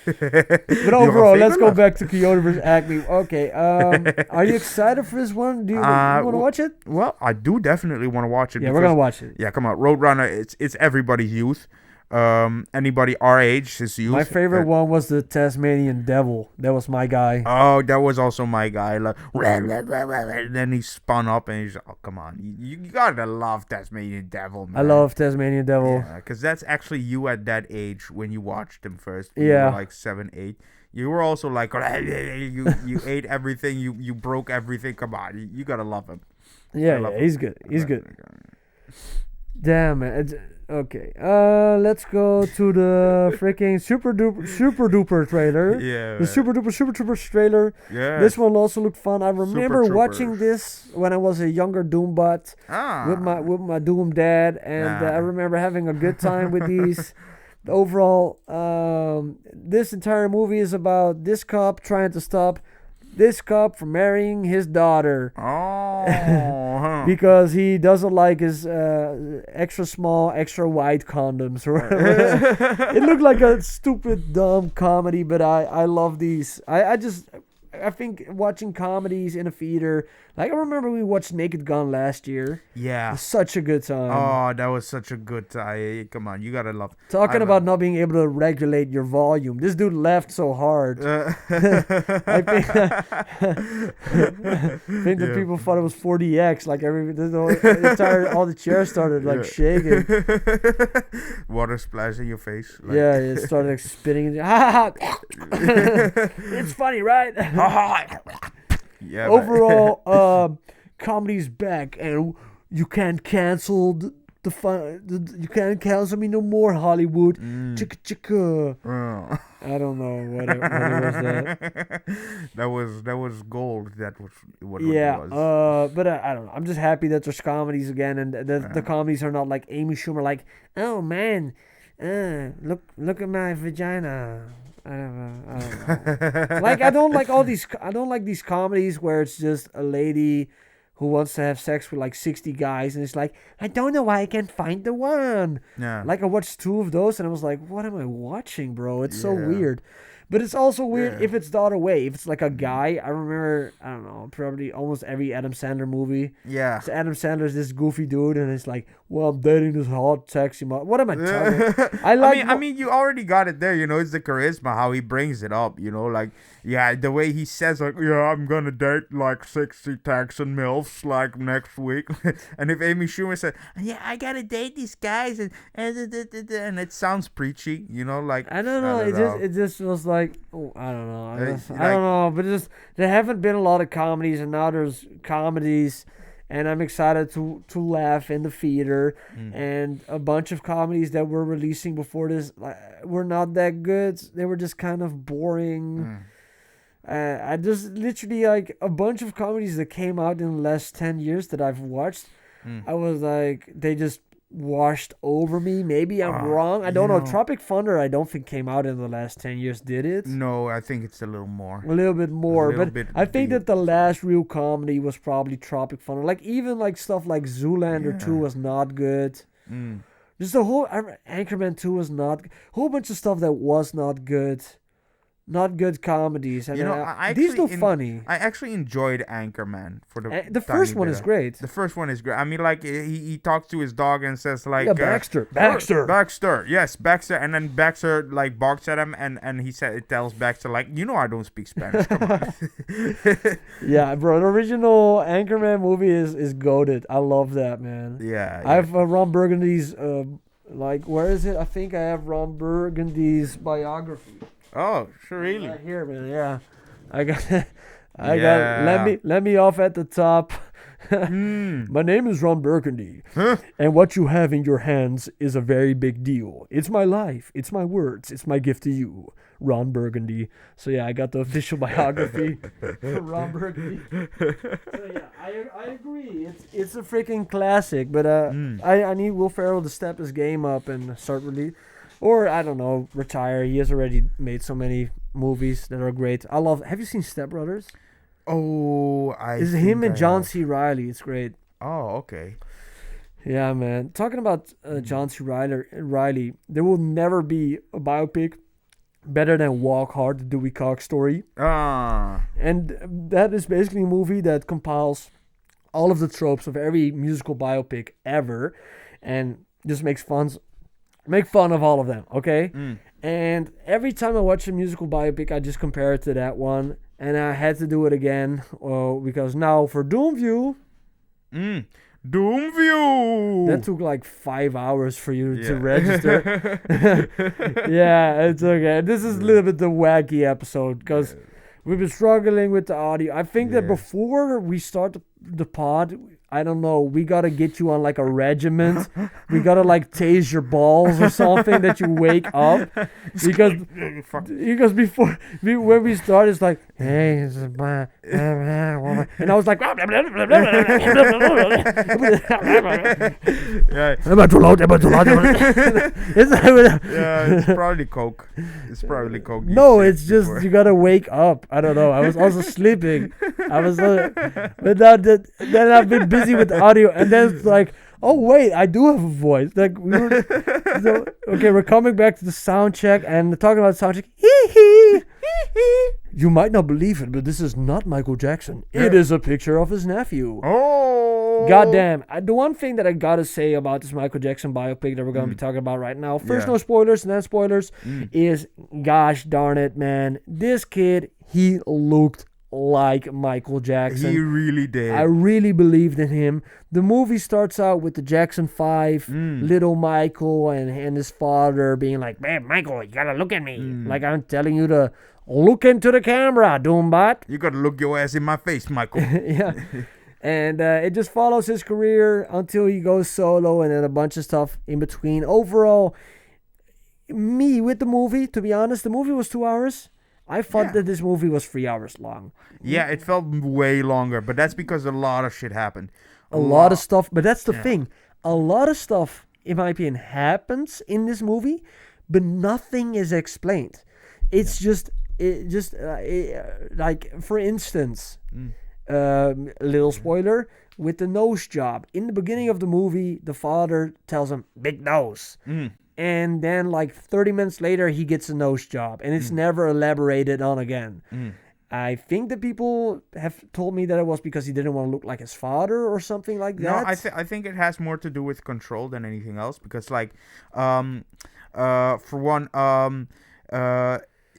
But overall, let's go back to Coyote vs. Acme. Okay, are you excited for this one? Do you want to watch it? Well, I do definitely want to watch it. Yeah, we're gonna watch it. Yeah, come on, Roadrunner. It's everybody's youth. Anybody our age is youth. My favorite one was the Tasmanian Devil. That was my guy. Oh, that was also my guy. Like, and then he spun up and he's come on, you gotta love Tasmanian Devil, man. I love Tasmanian Devil. Yeah, because that's actually you at that age when you watched him first. Yeah, you were like 7, 8. You were also like you ate everything. You broke everything. Come on, you gotta love him. Yeah, he's good. He's good. Damn it. Okay, let's go to the freaking super duper trailer. Yeah, the super duper trailer. Yeah, this one also looked fun. I remember watching this when I was a younger Doombot with my Doom dad, and I remember having a good time with these. Overall, this entire movie is about this cop trying to stop this cop from marrying his daughter. Oh. Because he doesn't like his extra small, extra wide condoms. It looked like a stupid, dumb comedy, but I love these. I think watching comedies in a theater, like I remember we watched Naked Gun last year. Yeah. It was such a good time. Oh, that was such a good time. Come on, you gotta love. Talking about not being able to regulate your volume. This dude laughed so hard. I think that people thought it was 4DX. Like all the chairs started like shaking. Water splashed in your face. Like. Yeah, it started like spitting. It's funny, right? Yeah. Overall, comedy's back, and you can't cancel the fun. You can't cancel me no more, Hollywood. Chicka chicka. I don't know what it was. That was gold. That was what it was. But I don't know. I'm just happy that there's comedies again, and the comedies are not like Amy Schumer, like, oh man, look at my vagina. I don't know. Like I don't like these comedies where it's just a lady who wants to have sex with like 60 guys and it's like, I don't know why I can't find the one. Yeah. Like I watched 2 of those and I was like, what am I watching, bro? It's so weird. But it's also weird if it's the other way. If it's like a guy, I remember, I don't know, probably almost every Adam Sandler movie. Yeah. So Adam Sandler's this goofy dude, and it's like, well, I'm dating this hot, sexy model. What am I talking? I mean, you already got it there. You know, it's the charisma, how he brings it up. You know, like, yeah, the way he says, like, yeah, I'm gonna date like 60 Texan milfs like next week. And if Amy Schumer said, yeah, I gotta date these guys, and it sounds preachy. You know, like, I don't know. It just was like, oh, I don't know. I don't know. But there haven't been a lot of comedies, and now there's comedies. And I'm excited to laugh in the theater. And a bunch of comedies that were releasing before this were not that good. They were just kind of boring. I just literally, like, a bunch of comedies that came out in the last 10 years that I've watched. I was like, they just washed over me. Maybe I'm wrong. I don't know. Tropic Thunder, I don't think came out in the last 10 years, did it? No, I think it's a little more. A little bit more. I think that the last real comedy was probably Tropic Thunder. Like, even like stuff like Zoolander 2 was not good. Just the whole Anchorman 2 was not. A whole bunch of stuff that was not good. Not good comedies. And, you know, these look funny. I actually enjoyed Anchorman for the first one is great. The first one is great. I mean, like, he talks to his dog and says, like, Baxter. Yes, Baxter. And then Baxter, like, barks at him, and it tells Baxter, like, you know, I don't speak Spanish. Come on. Yeah, bro. The original Anchorman movie is goated. I love that, man. Yeah. I have Ron Burgundy's like, where is it? I think I have Ron Burgundy's biography. Oh, sure, really? Right here, man. Yeah, I got. Let me off at the top. My name is Ron Burgundy, and what you have in your hands is a very big deal. It's my life. It's my words. It's my gift to you, Ron Burgundy. So yeah, I got the official biography for Ron Burgundy. So yeah, I agree. It's a freaking classic. But I need Will Ferrell to step his game up and start or, I don't know, retire. He has already made so many movies that are great. Have you seen Step Brothers? Oh, It's him and John C. Reilly. It's great. Oh, okay. Yeah, man. Talking about John C. Reilly, there will never be a biopic better than Walk Hard, the Dewey Cox story. And that is basically a movie that compiles all of the tropes of every musical biopic ever and just make fun of all of them, okay? And every time I watch a musical biopic, I just compare it to that one. And I had to do it again because now for DOOMVIEW... DOOMVIEW! That took like 5 hours for you to register. Yeah, it's okay. This is a little bit the wacky episode because we've been struggling with the audio. I think that before we start the pod... I don't know. We gotta get you on like a regiment. We gotta like tase your balls or something that you wake up because before when we start, it's like, hey, this is my and I was like, yeah, it's probably Coke. No, it's just you gotta wake up. I don't know. I was also sleeping. But then I've been busy with the audio, and then it's like, oh wait, I do have a voice. Like we're coming back to the sound check and talking about sound check. You might not believe it, but this is not Michael Jackson. It is a picture of his nephew. Oh, goddamn! The one thing that I gotta say about this Michael Jackson biopic that we're gonna be talking about right now, first no spoilers and then spoilers, is gosh darn it, man, this kid, he looked like Michael Jackson. He really did. I really believed in him. The movie starts out with the Jackson 5, little Michael and his father being like, man, Michael, you gotta look at me. Like I'm telling you to look into the camera, Doombot. You gotta look your ass in my face, Michael. Yeah. And it just follows his career until he goes solo and then a bunch of stuff in between. Overall, with the movie, to be honest, the movie was 2 hours. I thought that this movie was 3 hours long. Yeah, it felt way longer, but that's because a lot of shit happened. A lot of stuff, but that's the thing. A lot of stuff, in my opinion, happens in this movie, but nothing is explained. It's like, for instance, a little spoiler, with the nose job. In the beginning of the movie, the father tells him, big nose. and then like 30 minutes later he gets a nose job, and it's never elaborated on again. I think the people have told me that it was because he didn't want to look like his father or something like that. No, I think it has more to do with control than anything else, because like for one,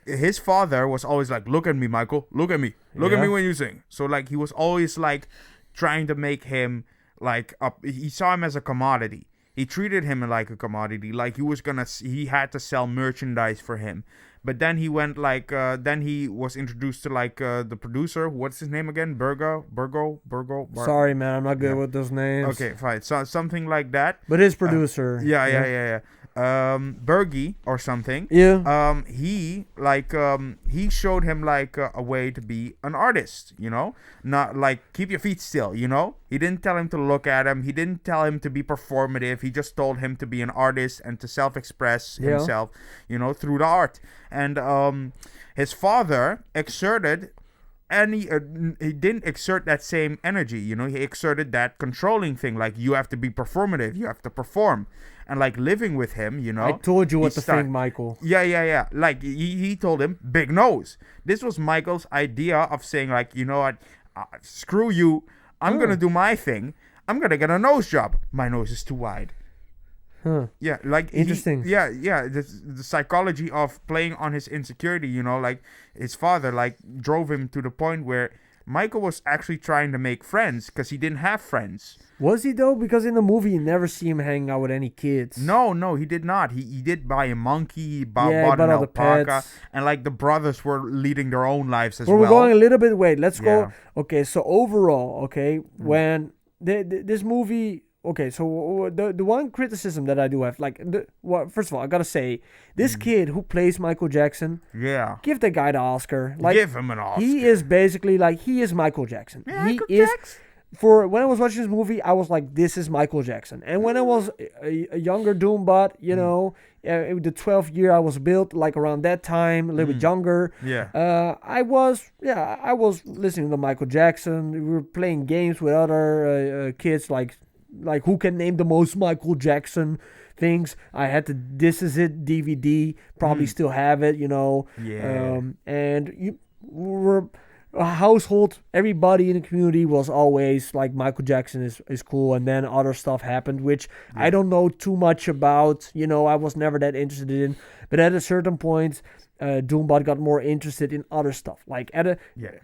his father was always like, look at me, Michael, look at me when you sing. So like he was always like trying to make him like he saw him as a commodity. He treated him like a commodity, like he had to sell merchandise for him. But then he went like, then he was introduced to like the producer. What's his name again? Burgo. Sorry, man, I'm not good with those names. Okay, fine. So something like that. But his producer. Yeah. Bergie or something. Yeah. He showed him like a way to be an artist, you know, not like keep your feet still, you know. He didn't tell him to look at him. He didn't tell him to be performative. He just told him to be an artist and to self-express himself, you know, through the art. And his father exerted. And he didn't exert that same energy, you know. He exerted that controlling thing, like you have to be performative, you have to perform. And like living with him, you know. I told you what to think, Michael. Yeah. Like he told him, big nose. This was Michael's idea of saying like, you know what, screw you. I'm going to do my thing. I'm going to get a nose job. My nose is too wide. Huh. Yeah, like interesting. The psychology of playing on his insecurity, you know, like his father like drove him to the point where Michael was actually trying to make friends because he didn't have friends. Was he though? Because in the movie you never see him hanging out with any kids. No, he did not. He did buy a monkey, he bought an alpaca, and like the brothers were leading their own lives as well. We're going a little bit. Wait, let's go. Okay, so overall, when this movie. Okay, so the one criticism that I do have, like, first of all, I gotta say, this kid who plays Michael Jackson, give the guy the Oscar. Like, give him an Oscar. He is basically like, he is Michael Jackson. Michael Jackson. When I was watching this movie, I was like, this is Michael Jackson. And when I was a younger Doombot, you know, the 12th year I was built, like around that time, a little bit younger. I was listening to Michael Jackson. We were playing games with other kids, like who can name the most Michael Jackson things. I had the This Is It DVD, probably still have it, you know. And we were a household, everybody in the community was always like, Michael Jackson is cool. And then other stuff happened, which I don't know too much about, you know. I was never that interested in. But at a certain point, Doombot got more interested in other stuff. Like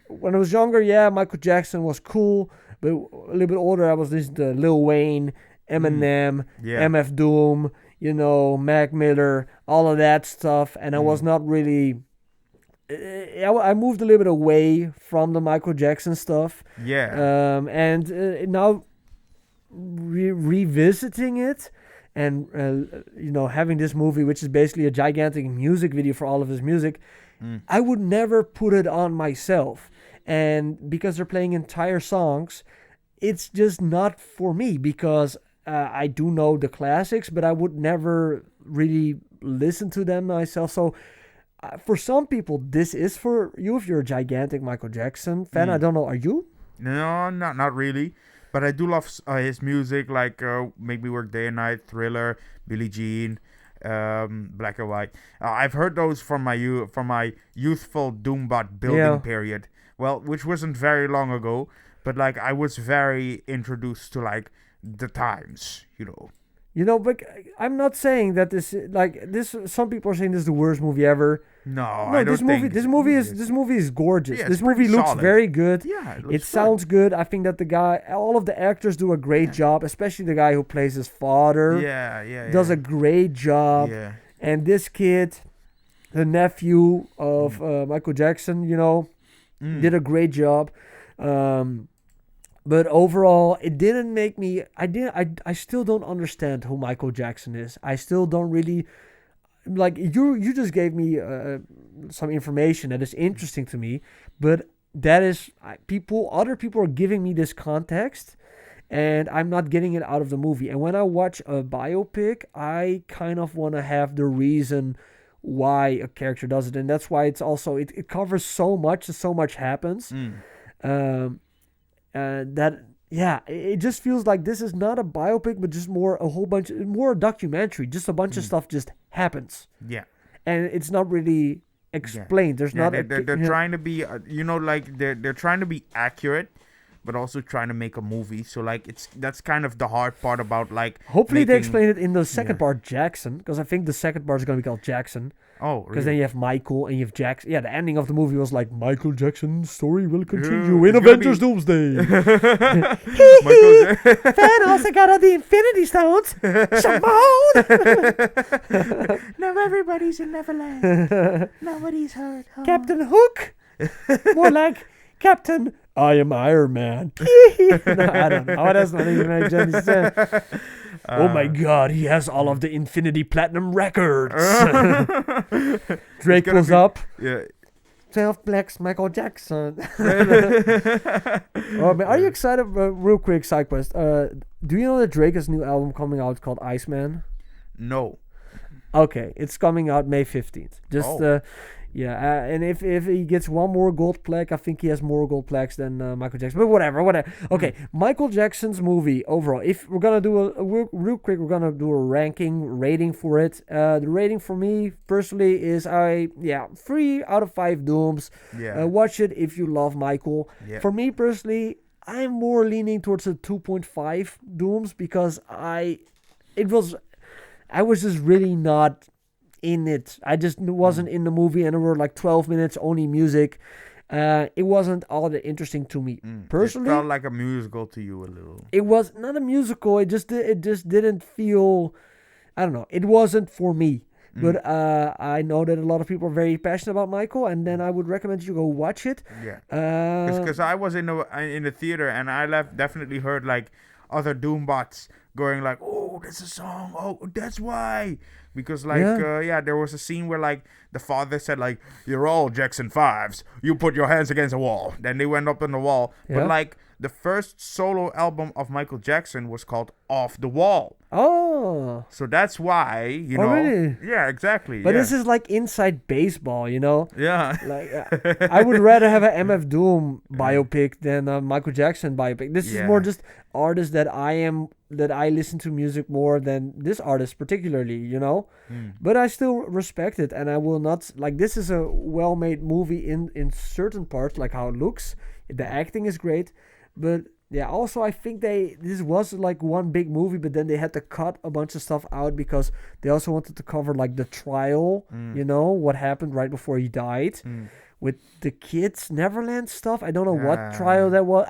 when I was younger, Michael Jackson was cool. But a little bit older, I was listening to Lil Wayne, Eminem, MF Doom, you know, Mac Miller, all of that stuff. And I was not really... I moved a little bit away from the Michael Jackson stuff. And now revisiting it and, you know, having this movie, which is basically a gigantic music video for all of his music, I would never put it on myself. And because they're playing entire songs, it's just not for me, because I do know the classics, but I would never really listen to them myself. So for some people, this is for you if you're a gigantic Michael Jackson fan. I don't know. Are you? No, not really. But I do love his music, like Make Me Work Day and Night, Thriller, Billie Jean, Black and White. I've heard those from my youthful Doombot building period. Well, which wasn't very long ago, but like I was very introduced to like the times, you know. You know, but I'm not saying that this. Some people are saying this is the worst movie ever. No, I don't think this movie is gorgeous. This movie looks solid. Very good. Yeah, it sounds good. I think that all of the actors do a great job, especially the guy who plays his father. Does a great job. Yeah. And this kid, the nephew of Michael Jackson, you know, did a great job. But overall, it didn't make me... I still don't understand who Michael Jackson is. I still don't really... Like, you just gave me some information that is interesting to me. But that is... Other people are giving me this context. And I'm not getting it out of the movie. And when I watch a biopic, I kind of want to have the reason why a character does it. And that's why it's also... It covers so much. So much happens. That it just feels like this is not a biopic, but just more a documentary. Just a bunch of stuff just happens. Yeah. And it's not really explained. There's not. They're trying to be, like they're trying to be accurate, but also trying to make a movie. So like that's kind of the hard part about like. Hopefully they explain it in the second part, Jackson, because I think the second part is gonna be called Jackson. Oh, really? Because then you have Michael and you have Jackson. Yeah, the ending of the movie was like Michael Jackson's story will continue in Avengers Doomsday. Thanos got the Infinity Stones. Simone. Now everybody's in Neverland. Nobody's hurt. Oh. Captain Hook. More like Captain I am Iron Man. No, I don't know. That's not even make any sense. Oh my God, he has all of the Infinity Platinum records. Drake pulls up. Yeah. 12 Blacks, Michael Jackson. Oh man, are you excited? Real quick side quest. Do you know that Drake has a new album coming out called Iceman? No. Okay, it's coming out May 15th. And if he gets one more gold plaque, I think he has more gold plaques than Michael Jackson. But whatever. Okay, Michael Jackson's movie overall. If we're gonna do real quick, we're gonna do a rating for it. The rating for me personally is 3 out of 5 Dooms. Yeah. Watch it if you love Michael. Yeah. For me personally, I'm more leaning towards a 2.5 Dooms because I was just really not in it. I just wasn't in the movie, and there were like 12 minutes only music. It wasn't all that interesting to me personally. It felt like a musical to you a little. It was not a musical. It just didn't feel. I don't know. It wasn't for me. But I know that a lot of people are very passionate about Michael, and then I would recommend you go watch it. Yeah. Because I was in the theater, and I definitely heard like other Doombots going like, "Oh, that's a song. Oh, that's why." Because like there was a scene where like the father said like, "You're all Jackson 5s. You put your hands against a wall." Then they went up on the wall. Yeah. But like the first solo album of Michael Jackson was called Off the Wall. Oh. So that's why, you know. Really? Yeah, exactly. But this is like inside baseball, you know? Yeah. Like I would rather have an MF Doom biopic than a Michael Jackson biopic. This is more just artists that I listen to music more than this artist particularly, you know? But I still respect it, and I will not like this is a well-made movie in certain parts, like how it looks. The acting is great, but yeah, also I think this was like one big movie, but then they had to cut a bunch of stuff out because they also wanted to cover like the trial, you know, what happened right before he died with the kids Neverland stuff. I don't know what trial that was.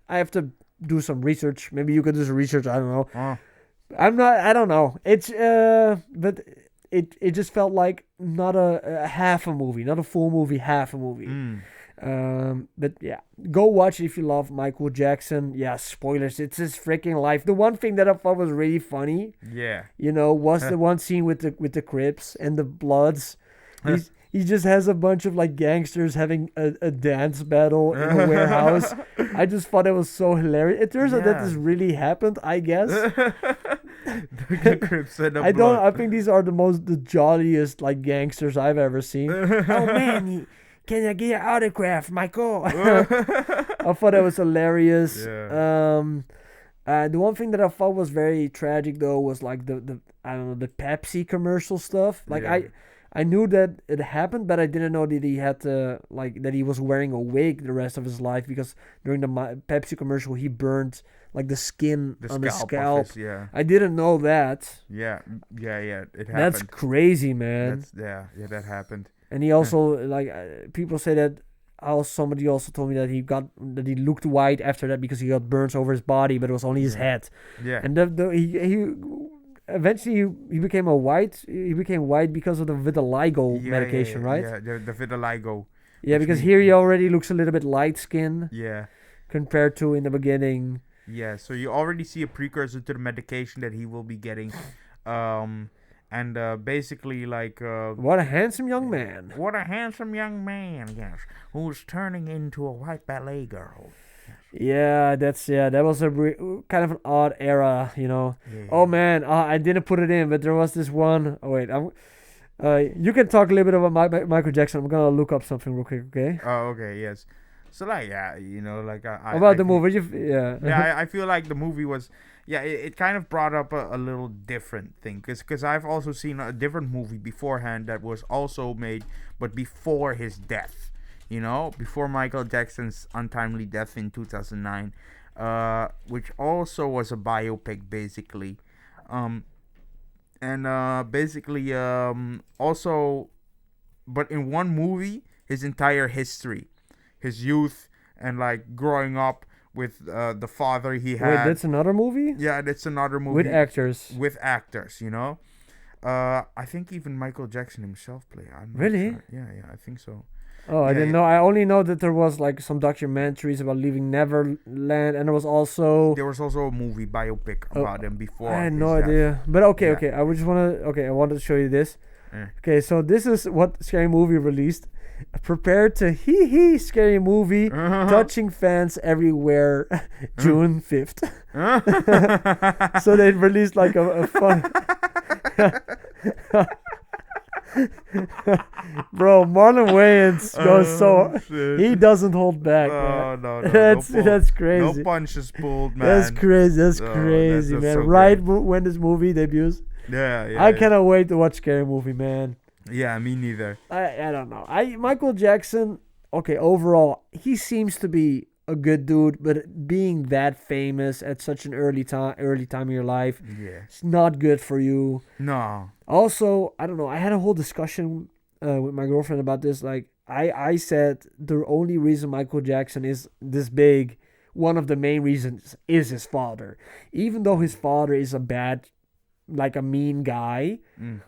I have to do some research. Maybe you could do some research. I don't know. I don't know. It's but it just felt like not a half a movie, not a full movie, half a movie. But yeah, go watch it if you love Michael Jackson. Yeah, spoilers. It's his freaking life. The one thing that I thought was really funny, you know, was the one scene with the Crips and the Bloods. He just has a bunch of like gangsters having a dance battle in a warehouse. I just thought it was so hilarious. It turns out that this really happened, I guess. The Crips and the Blood. I think these are the jolliest like gangsters I've ever seen. Oh man, can I get your autograph, Michael? I thought that was hilarious. Yeah. The one thing that I thought was very tragic though was like the Pepsi commercial stuff. Like I knew that it happened, but I didn't know that he had to that he was wearing a wig the rest of his life, because during the Pepsi commercial he burned like the skin on his scalp. I didn't know that. Yeah, it happened. That's crazy, man. That happened. And he also people say that. Somebody also told me that he looked white after that because he got burns over his body, but it was only his head. Yeah. And he eventually he became white because of the vitiligo medication, right? Yeah, the vitiligo. Yeah, because here he already looks a little bit light skinned. Yeah. Compared to in the beginning. Yeah, so you already see a precursor to the medication that he will be getting. And basically, what a handsome young man. What a handsome young man, yes. Who's turning into a white ballet girl. Yes. Yeah, that was a kind of an odd era, you know. Yeah. Oh, man, I didn't put it in, but there was this one. Oh, wait. You can talk a little bit about Michael Jackson. I'm going to look up something real quick, okay? Oh, okay, yes. So like, yeah, like About the feel- movie, yeah. yeah, I feel like the movie was, it kind of brought up a little different thing, because I've also seen a different movie beforehand that was also made, but before his death, before Michael Jackson's untimely death in 2009, which also was a biopic basically, basically also, but in one movie, his entire history, his youth, and like growing up with the father he had. Wait, that's another movie? Yeah, that's another movie. With actors. With actors, I think even Michael Jackson himself played. I'm not Really? sure. Yeah, I think so. Oh, I Yeah, didn't know. I only know that there was like some documentaries about leaving Neverland, and there was also. There was also a movie biopic about him before. I had his no death. idea. But okay, Yeah. okay. I would just wanna. Okay, I wanted to show you this. Eh. Okay, so this is what Scary Movie released. Prepare to Scary Movie, touching fans everywhere, June 5th. So they released like a fun. Bro, Marlon Wayans goes so shit. he doesn't hold back. Oh, Man. no, That's crazy. No punches pulled, man. That's crazy. That's Oh, crazy, that's man. so Right great. when this movie debuts, Yeah. I cannot wait to watch Scary Movie, man. Yeah, me neither. I don't know. Michael Jackson. Okay, overall, he seems to be a good dude, but being that famous at such an early time in your life, Yeah. it's not good for you. No. Also, I don't know. I had a whole discussion with my girlfriend about this. Like, I said the only reason Michael Jackson is this big, one of the main reasons is his father. Even though his father is a mean guy,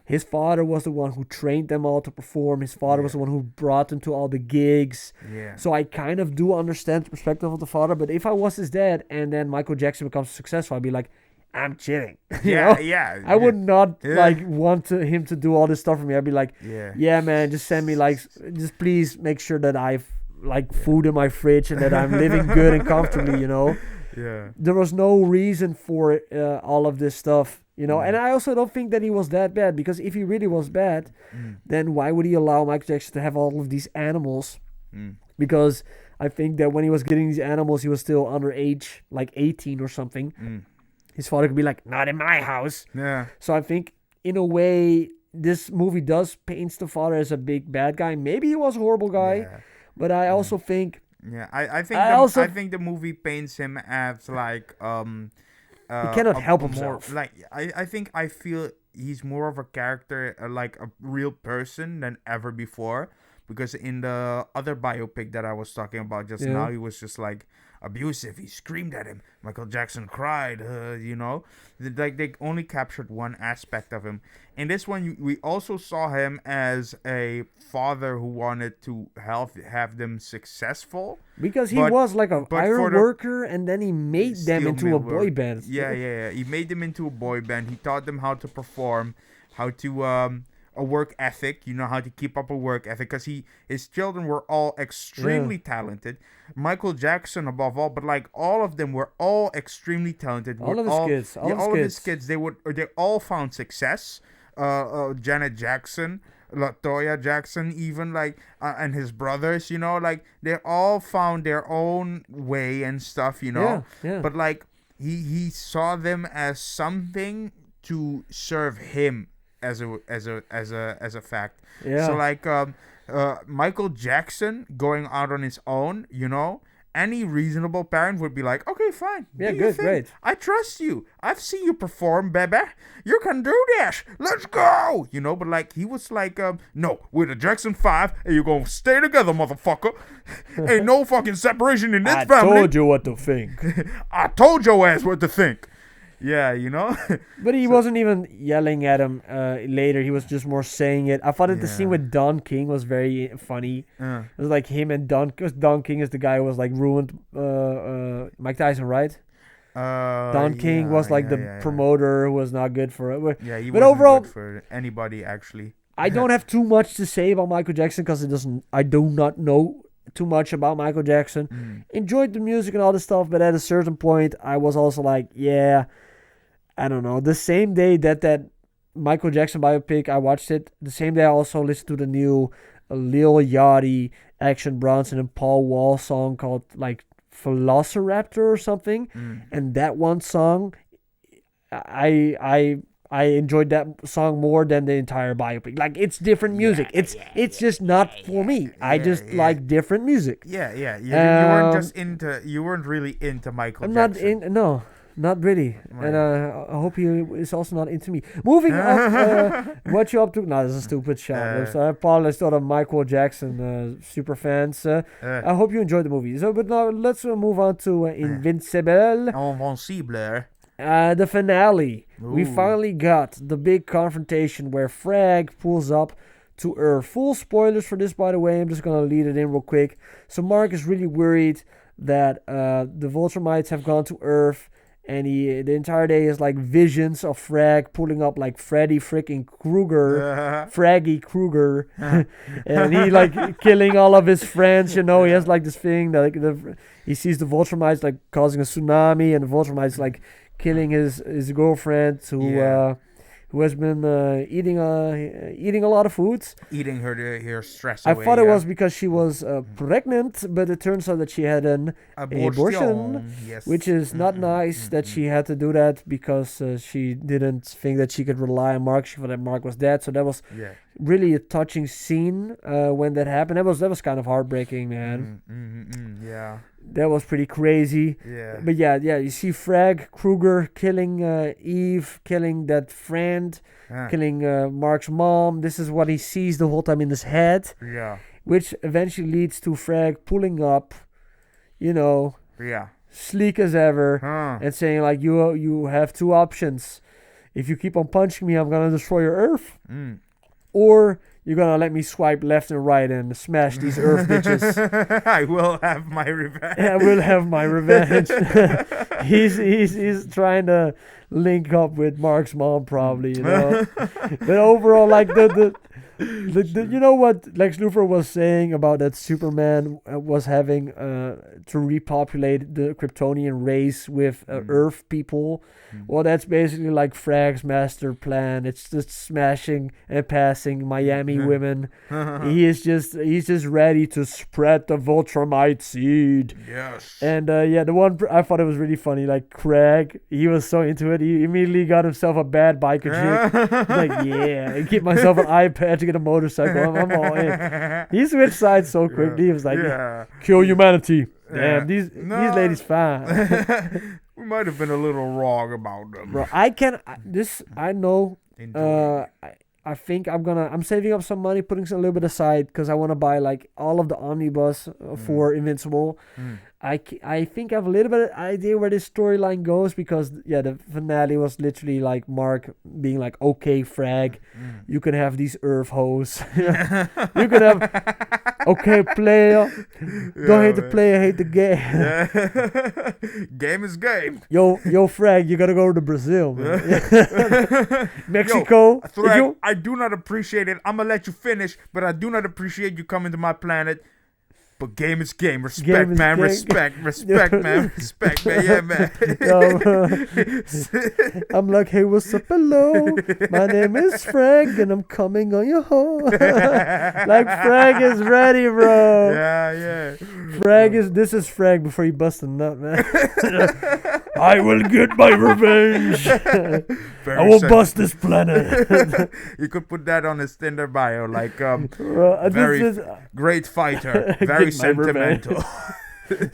his father was the one who trained them all to perform. His father was the one who brought them to all the gigs. Yeah. So I kind of do understand the perspective of the father. But if I was his dad and then Michael Jackson becomes successful, I'd be like, I'm chilling. You know? Yeah. I would not want him to do all this stuff for me. I'd be like, yeah, man, just send me just please make sure that I've food in my fridge and that I'm living good and comfortably, Yeah. There was no reason for all of this stuff, and I also don't think that he was that bad, because if he really was bad, then why would he allow Michael Jackson to have all of these animals? Because I think that when he was getting these animals, he was still underage, like 18 or something. His father could be like, not in my house. Yeah. So I think, in a way, this movie does paint the father as a big bad guy. Maybe he was a horrible guy, but I also think... Yeah, I think the movie paints him as like he cannot help himself. I feel he's more of a character, like a real person than ever before. Because in the other biopic that I was talking about just now, he was just like abusive. He screamed at him. Michael Jackson cried. Like they only captured one aspect of him. In this one, we also saw him as a father who wanted to have them successful. Because he was like an iron worker, and then he made them into a boy band. Yeah. He made them into a boy band. He taught them how to perform, how to a work ethic, how to keep up a work ethic, because his children were all extremely talented. Michael Jackson above all, but like all of them were all extremely talented. All of his kids, they all found success. Janet Jackson, LaToya Jackson, even and his brothers, they all found their own way and stuff, Yeah. But like he saw them as something to serve him as a fact. Yeah. So like Michael Jackson going out on his own, any reasonable parent would be like, okay, fine. Yeah, do your good, thing. great. I trust you. I've seen you perform, baby. You can do this. Let's go. But like he was like, no, we're the Jackson 5 and you're gonna stay together, motherfucker. Ain't no fucking separation in this family. I told you what to think. I told your ass what to think. Yeah, But he wasn't even yelling at him later. He was just more saying it. I thought that the scene with Don King was very funny. It was like him and because Don King is the guy who was like ruined Mike Tyson, right? Don King was like the promoter who was not good for it. Yeah, he but wasn't overall, good for anybody, actually. I don't have too much to say about Michael Jackson because I do not know too much about Michael Jackson. Enjoyed the music and all this stuff, but at a certain point, I was also like, I don't know. The same day that Michael Jackson biopic, I watched it. The same day I also listened to the new a Lil Yachty, Action Bronson, and Paul Wall song called like Velociraptor or something. And that one song, I enjoyed that song more than the entire biopic. Like, it's different music. It's just not for me. I just like different music. You weren't just into. You weren't really into Michael Jackson. Not really. Right. And I hope he is also not into me. Moving on, what you up to? No, this is a stupid shout. So I apologize to all the Michael Jackson super fans. I hope you enjoyed the movie. So, but now let's move on to Invincible. Invincible. The finale. Ooh. We finally got the big confrontation where Frag pulls up to Earth. Full spoilers for this, by the way. I'm just gonna lead it in real quick. So Mark is really worried that the Viltrumites have gone to Earth, and the entire day is like visions of Frag pulling up like Freddy freaking Krueger, Fraggy Krueger, and he like killing all of his friends. You know, he has like this thing that like, he sees the Viltrumites like causing a tsunami, and the Viltrumites like killing his girlfriend who has been eating a lot of foods. Eating her stress I away. thought it was because she was pregnant, but it turns out that she had an abortion, yes. which is not nice that she had to do that because she didn't think that she could rely on Mark. She thought that Mark was dead, so that was really a touching scene when that happened. That was kind of heartbreaking, man. Yeah. That was pretty crazy. Yeah. But yeah, you see Frag Krueger killing Eve, killing that friend, killing Mark's mom. This is what he sees the whole time in his head. Yeah. Which eventually leads to Frag pulling up, sleek as ever, and saying like, you have two options. If you keep on punching me, I'm gonna destroy your Earth. Or you're gonna let me swipe left and right and smash these Earth bitches. I will have my revenge. I will have my revenge. he's trying to link up with Mark's mom, probably, But overall, like the you know what Lex Luthor was saying about that Superman was having to repopulate the Kryptonian race with Earth people. Well, that's basically like Frag's master plan. It's just smashing and passing Miami women. He's just ready to spread the Viltrumite seed. Yes. And the one I thought it was really funny. Like Craig, he was so into it. He immediately got himself a bad biker chick. He's like, I get myself an iPad to get a motorcycle. I'm all in. He switched sides so quickly. He was like, kill humanity. Damn, these ladies fine. We might have been a little wrong about them. Bro, I know. I think I'm saving up some money, putting a little bit aside because I want to buy like all of the omnibus for Invincible. I think I have a little bit of idea where this storyline goes because the finale was literally like Mark being like, okay, Frag, you can have these Earth hoes. You can have, okay, player, don't hate the player, hate the game. Game is game. Yo, Frag, you gotta go to Brazil, man. Mexico. Frag, I do not appreciate it. I'm gonna let you finish, but I do not appreciate you coming to my planet. But game is game. Respect, man. Respect, man. Respect, man. Yeah, man. I'm like, hey, what's up? Hello. My name is Frag, and I'm coming on your home. Like, Frag is ready, bro. Yeah. This is Frag before he busts a nut, man. I will get my revenge. I will bust this planet. You could put that on his Tinder bio, like, very great fighter, very sentimental.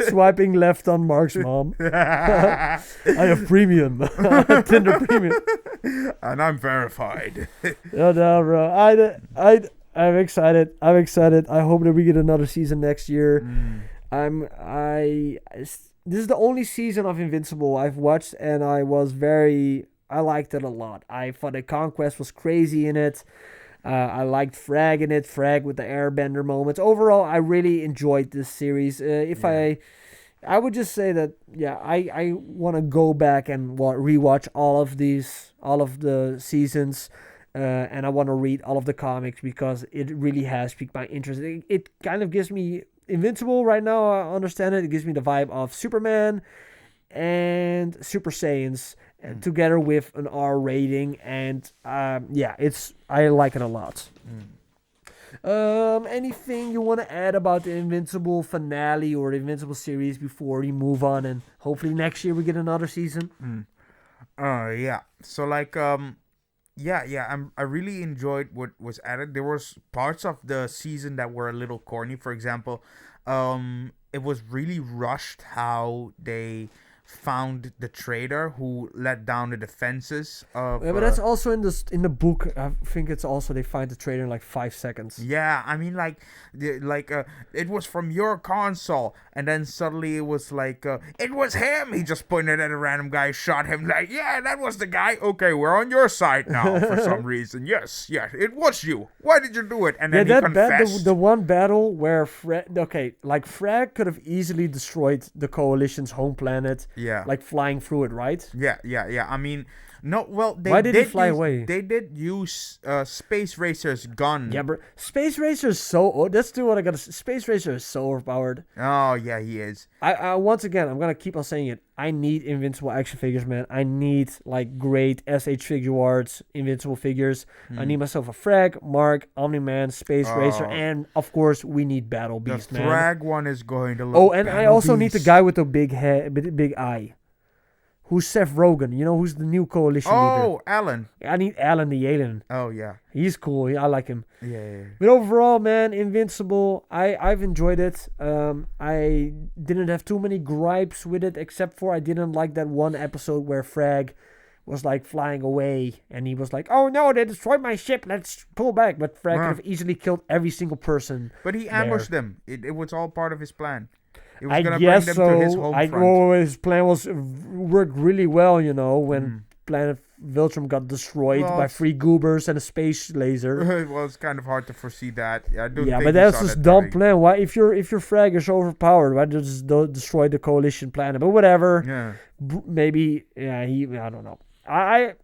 Swiping left on Mark's mom. I have premium. Tinder premium. And I'm verified. No, bro. I'm excited. I hope that we get another season next year. This is the only season of Invincible I've watched, and I liked it a lot. I thought the Conquest was crazy in it. I liked Frag in it, Frag with the airbender moments. Overall, I really enjoyed this series. I would just say that, I want to go back and rewatch all of the seasons, and I want to read all of the comics because it really has piqued my interest. It kind of gives me Invincible right now. I understand it. It gives me the vibe of Superman and Super Saiyans together with an R rating, and I like it a lot. Anything you want to add about the Invincible finale or the Invincible series before we move on and hopefully next year we get another season? Yeah. So like I really enjoyed what was added. There was parts of the season that were a little corny. For example, it was really rushed how they found the traitor who let down the defenses of. Yeah, but that's also in the book. I think it's also they find the traitor in like 5 seconds. Yeah, I mean, it was from your console, and then suddenly it was like, it was him. He just pointed at a random guy, shot him. Like, yeah, that was the guy. Okay, we're on your side now for some reason. Yes, it was you. Why did you do it? And then he confessed. The one battle where Frag could have easily destroyed the Coalition's home planet. Yeah, like flying through it, right? Yeah. I mean. No, well, why did he fly away? They did use Space Racer's gun. Yeah, but Space Racer is so. Oh, that's what I gotta. Space Racer is so overpowered. Oh yeah, he is. I once again, I'm gonna keep on saying it. I need Invincible action figures, man. I need like great SH Figure Arts Invincible figures. I need myself a Frag, Mark, Omni-Man, Space Racer, and of course we need Battle Beast, man. The Frag one is going to look. Oh, and I also need the guy with the big head, big eye. Who's Seth Rogen? You know, who's the new Coalition leader? Oh, Alan. I need Alan the alien. Oh, yeah. He's cool. I like him. Yeah. But overall, man, Invincible, I've enjoyed it. I didn't have too many gripes with it, except for I didn't like that one episode where Frag was like flying away and he was like, oh no, they destroyed my ship, let's pull back. But Frag could have easily killed every single person. But he ambushed them. It was all part of his plan. I guess so. His plan worked really well, you know, when Planet Viltrum got destroyed by 3 goobers and a space laser. Well, it's kind of hard to foresee that. But that's just dumb plan. Why, if your Frag is overpowered, why just destroy the Coalition planet? But whatever. Yeah. Maybe. Yeah. I don't know. I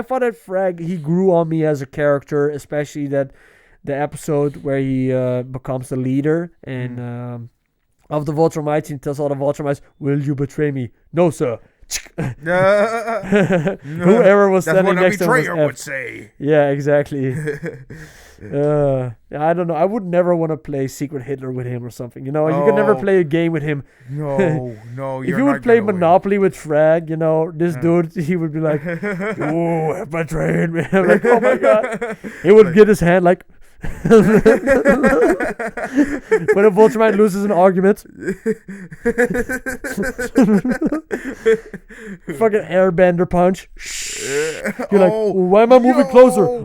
thought that Frag, he grew on me as a character, especially that the episode where he becomes the leader and. Of the Viltrumites, he tells all the Viltrumites, will you betray me? No, sir. Whoever was standing next to him. That's what a betrayer would say. Yeah, exactly. I don't know. I would never want to play Secret Hitler with him or something. You know, you can never play a game with him. No. If you would play Monopoly with Frag, you know, this dude, he would be like, oh, betrayed me. I'm like, oh my God. He would get his hand like... when a Viltrumite loses an argument, fucking airbender punch. You're like, why am I moving closer?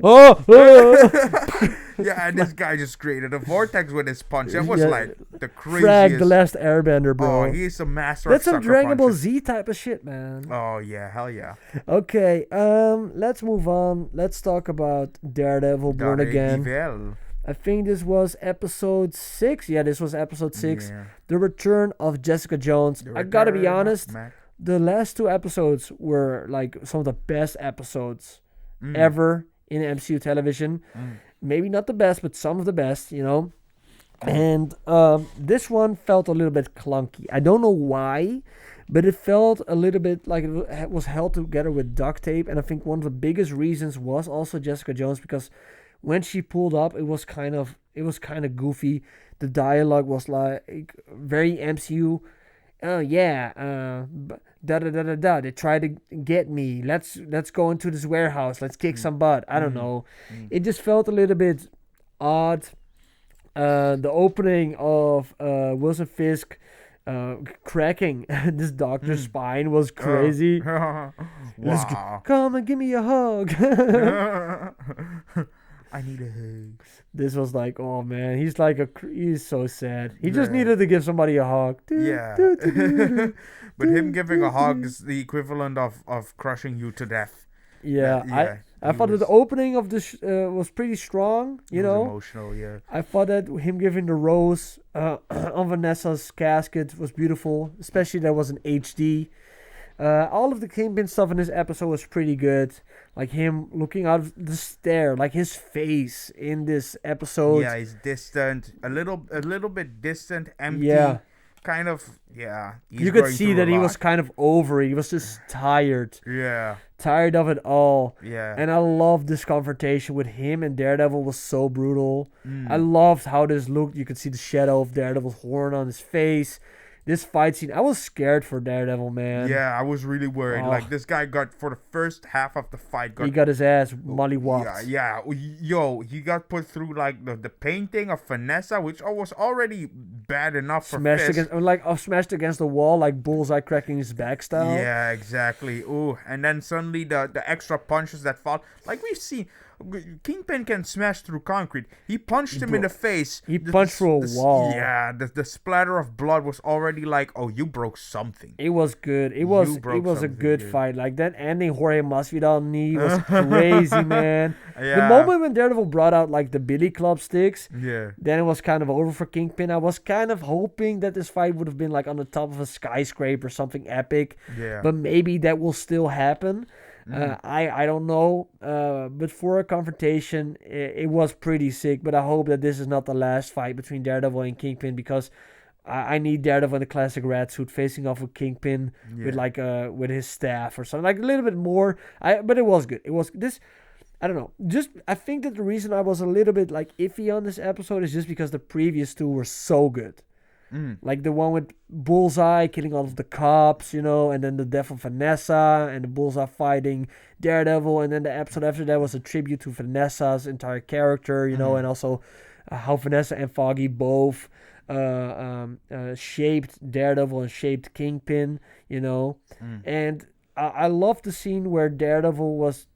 Yeah, and this guy just created a vortex with his punch. That was like the craziest. Frag, the last airbender, bro. Oh, he's a master. That's some Dragon Ball Z type of shit, man. Oh yeah, hell yeah. Okay, let's move on. Let's talk about Daredevil Born Again. I think this was episode 6. Yeah, this was episode 6. Yeah. The return of Jessica Jones. I gotta be honest, the last 2 episodes were like some of the best episodes ever in MCU television. Maybe not the best, but some of the best, you know. And this one felt a little bit clunky. I don't know why, but it felt a little bit like it was held together with duct tape. And I think one of the biggest reasons was also Jessica Jones, because when she pulled up, it was kind of goofy. The dialogue was like very MCU. Oh yeah, da da da da da. They try to get me. Let's go into this warehouse. Let's kick some butt. I don't know. It just felt a little bit odd. The opening of Wilson Fisk cracking this doctor's spine was crazy. Wow. Come and give me a hug. I need a hug. This was like, oh man, he's so sad. He just needed to give somebody a hug. Yeah. But him giving a hug is the equivalent of crushing you to death. Yeah. I thought that the opening of this was pretty strong, you know. Emotional, yeah. I thought that him giving the rose on Vanessa's casket was beautiful, especially that was an HD. All of the Kingpin stuff in this episode was pretty good. Like him looking out of the stair, like his face in this episode. Yeah, he's distant, a little bit distant, empty. Yeah. kind of, yeah. You could see that he was kind of over it. He was just tired. Yeah. Tired of it all. Yeah. And I loved this confrontation with him and Daredevil was so brutal. Mm. I loved how this looked. You could see the shadow of Daredevil's horn on his face. This fight scene, I was scared for Daredevil, man. Yeah, I was really worried. Like, this guy got, for the first half of the fight, he got his ass mollywopped. Yeah. Yo, he got put through, like, the painting of Vanessa, which was already bad enough for Smashed against the wall, like Bullseye cracking his back style. Yeah, exactly. Ooh, and then suddenly the extra punches that fall. Like, we've seen, Kingpin can smash through concrete. He punched him in the face. He punched through a wall. Yeah, the splatter of blood was already like, oh, you broke something. It was good. It was a good fight. Like that ending Jorge Masvidal knee was crazy, man. Yeah. The moment when Daredevil brought out like the Billy Club sticks, yeah, then it was kind of over for Kingpin. I was kind of hoping that this fight would have been like on the top of a skyscraper, something epic. Yeah. But maybe that will still happen. I don't know, but for a confrontation, it was pretty sick. But I hope that this is not the last fight between Daredevil and Kingpin, because I need Daredevil in the classic rat suit facing off with Kingpin with his staff or something, like a little bit more. But it was good. It was this. I don't know. I think that the reason I was a little bit like iffy on this episode is just because the previous two were so good. Like the one with Bullseye killing all of the cops, and then the death of Vanessa and the Bullseye fighting Daredevil, and then the episode after that was a tribute to Vanessa's entire character, and also how Vanessa and Foggy both shaped Daredevil and shaped Kingpin, and I love the scene where Daredevil was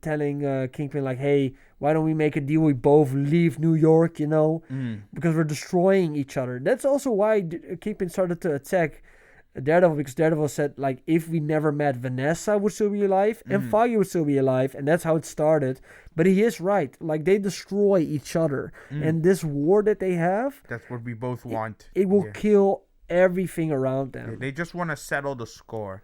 telling Kingpin like, hey, why don't we make a deal? We both leave New York, because we're destroying each other. That's also why Kingpin started to attack Daredevil, because Daredevil said, like, if we never met, Vanessa would still be alive and Foggy would still be alive, and that's how it started. But he is right. Like, they destroy each other. And this war that they have, that's what we both want. It will kill everything around them. They just want to settle the score.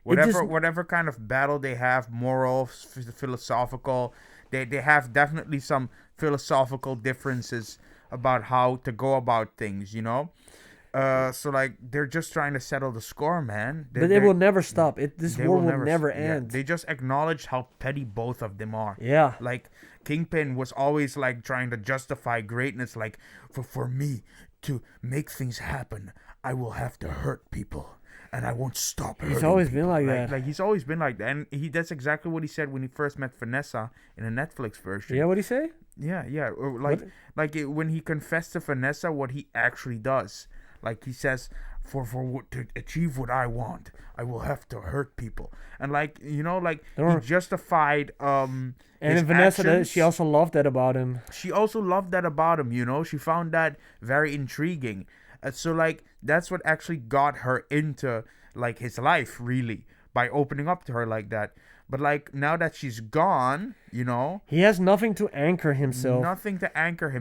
Whatever kind of battle they have, moral, philosophical, they have definitely some philosophical differences about how to go about things, so like they're just trying to settle the score, man. But it will never stop. This war will never end. They just acknowledge how petty both of them are. Yeah. Like Kingpin was always like trying to justify greatness, like for me to make things happen, I will have to hurt people. And I won't stop hurting. He's always people. been like that. Like he's always been like that, and that's exactly what he said when he first met Vanessa in a Netflix version. Yeah, what'd he say? Yeah. When he confessed to Vanessa what he actually does. Like he says, to achieve what I want, I will have to hurt people, and he justified And then Vanessa, she also loved that about him. She found that very intriguing. So that's what actually got her into his life, really, by opening up to her like that. But now that she's gone, he has nothing to anchor himself.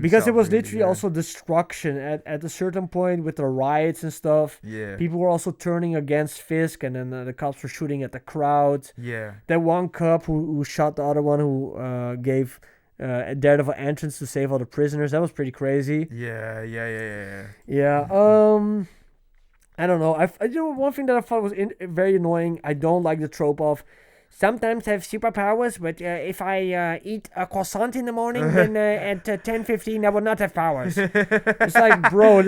Because it was literally also destruction at a certain point with the riots and stuff. Yeah. People were also turning against Fisk, and then the cops were shooting at the crowd. Yeah. That one cop who shot the other one, who gave a Daredevil entrance to save all the prisoners. That was pretty crazy. Yeah. I don't know. One thing that I thought was very annoying. I don't like the trope of sometimes I have superpowers, but if I eat a croissant in the morning, then at 10:15 I will not have powers. It's like, bro,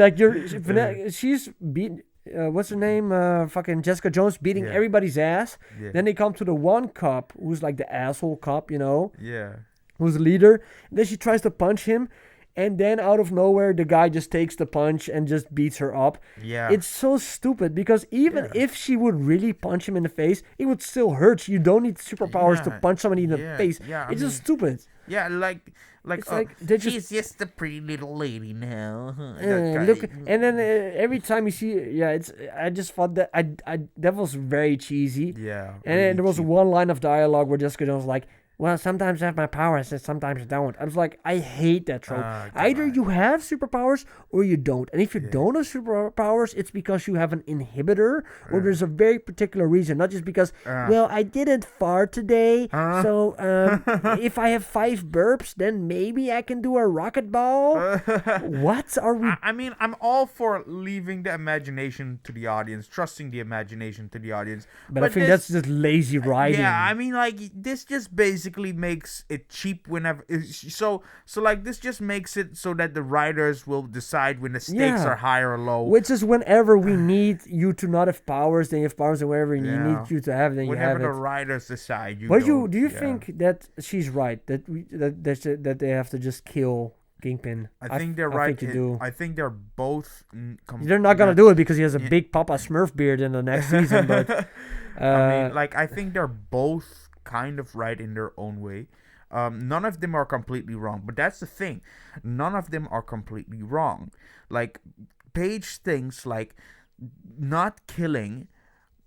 she's beating. What's her name? Fucking Jessica Jones beating everybody's ass. Yeah. Then they come to the one cop who's like the asshole cop, Yeah. Who's the leader. And then she tries to punch him, and then out of nowhere the guy just takes the punch and just beats her up. Yeah. It's so stupid, because even if she would really punch him in the face, it would still hurt. You don't need superpowers to punch somebody in the face. Yeah, it's just stupid. Yeah, she's just a pretty little lady now. Look, and then every time you see, I just thought that that was very cheesy. Yeah. And then there was one line of dialogue where Jessica Jones was like, well, sometimes I have my powers and sometimes I don't. I was like, I hate that trope. Come Either on. you have superpowers or you don't. And if you Yeah. don't have superpowers, it's because you have an inhibitor or Uh. there's a very particular reason. Not just because, well, I didn't fart today, so if I have 5 burps, then maybe I can do a rocket ball. What are we? I mean, I'm all for leaving the imagination to the audience, trusting the imagination to the audience. But I think that's just lazy writing. Yeah, I mean, like, this just basically makes it cheap whenever. So like, this just makes it so that the writers will decide when the stakes are high or low. Which is whenever we need you to not have powers, then you have powers, and wherever you need you to have, then whenever you have the it. writers decide, But do you think that she's right that that they have to just kill Kingpin? I think they're right. I think you do. I think they're both. They're not gonna do it because he has a big Papa Smurf beard in the next season. But I mean, like, I think they're both kind of right in their own way. None of them are completely wrong, but that's the thing. None of them are completely wrong. Like, Paige thinks like not killing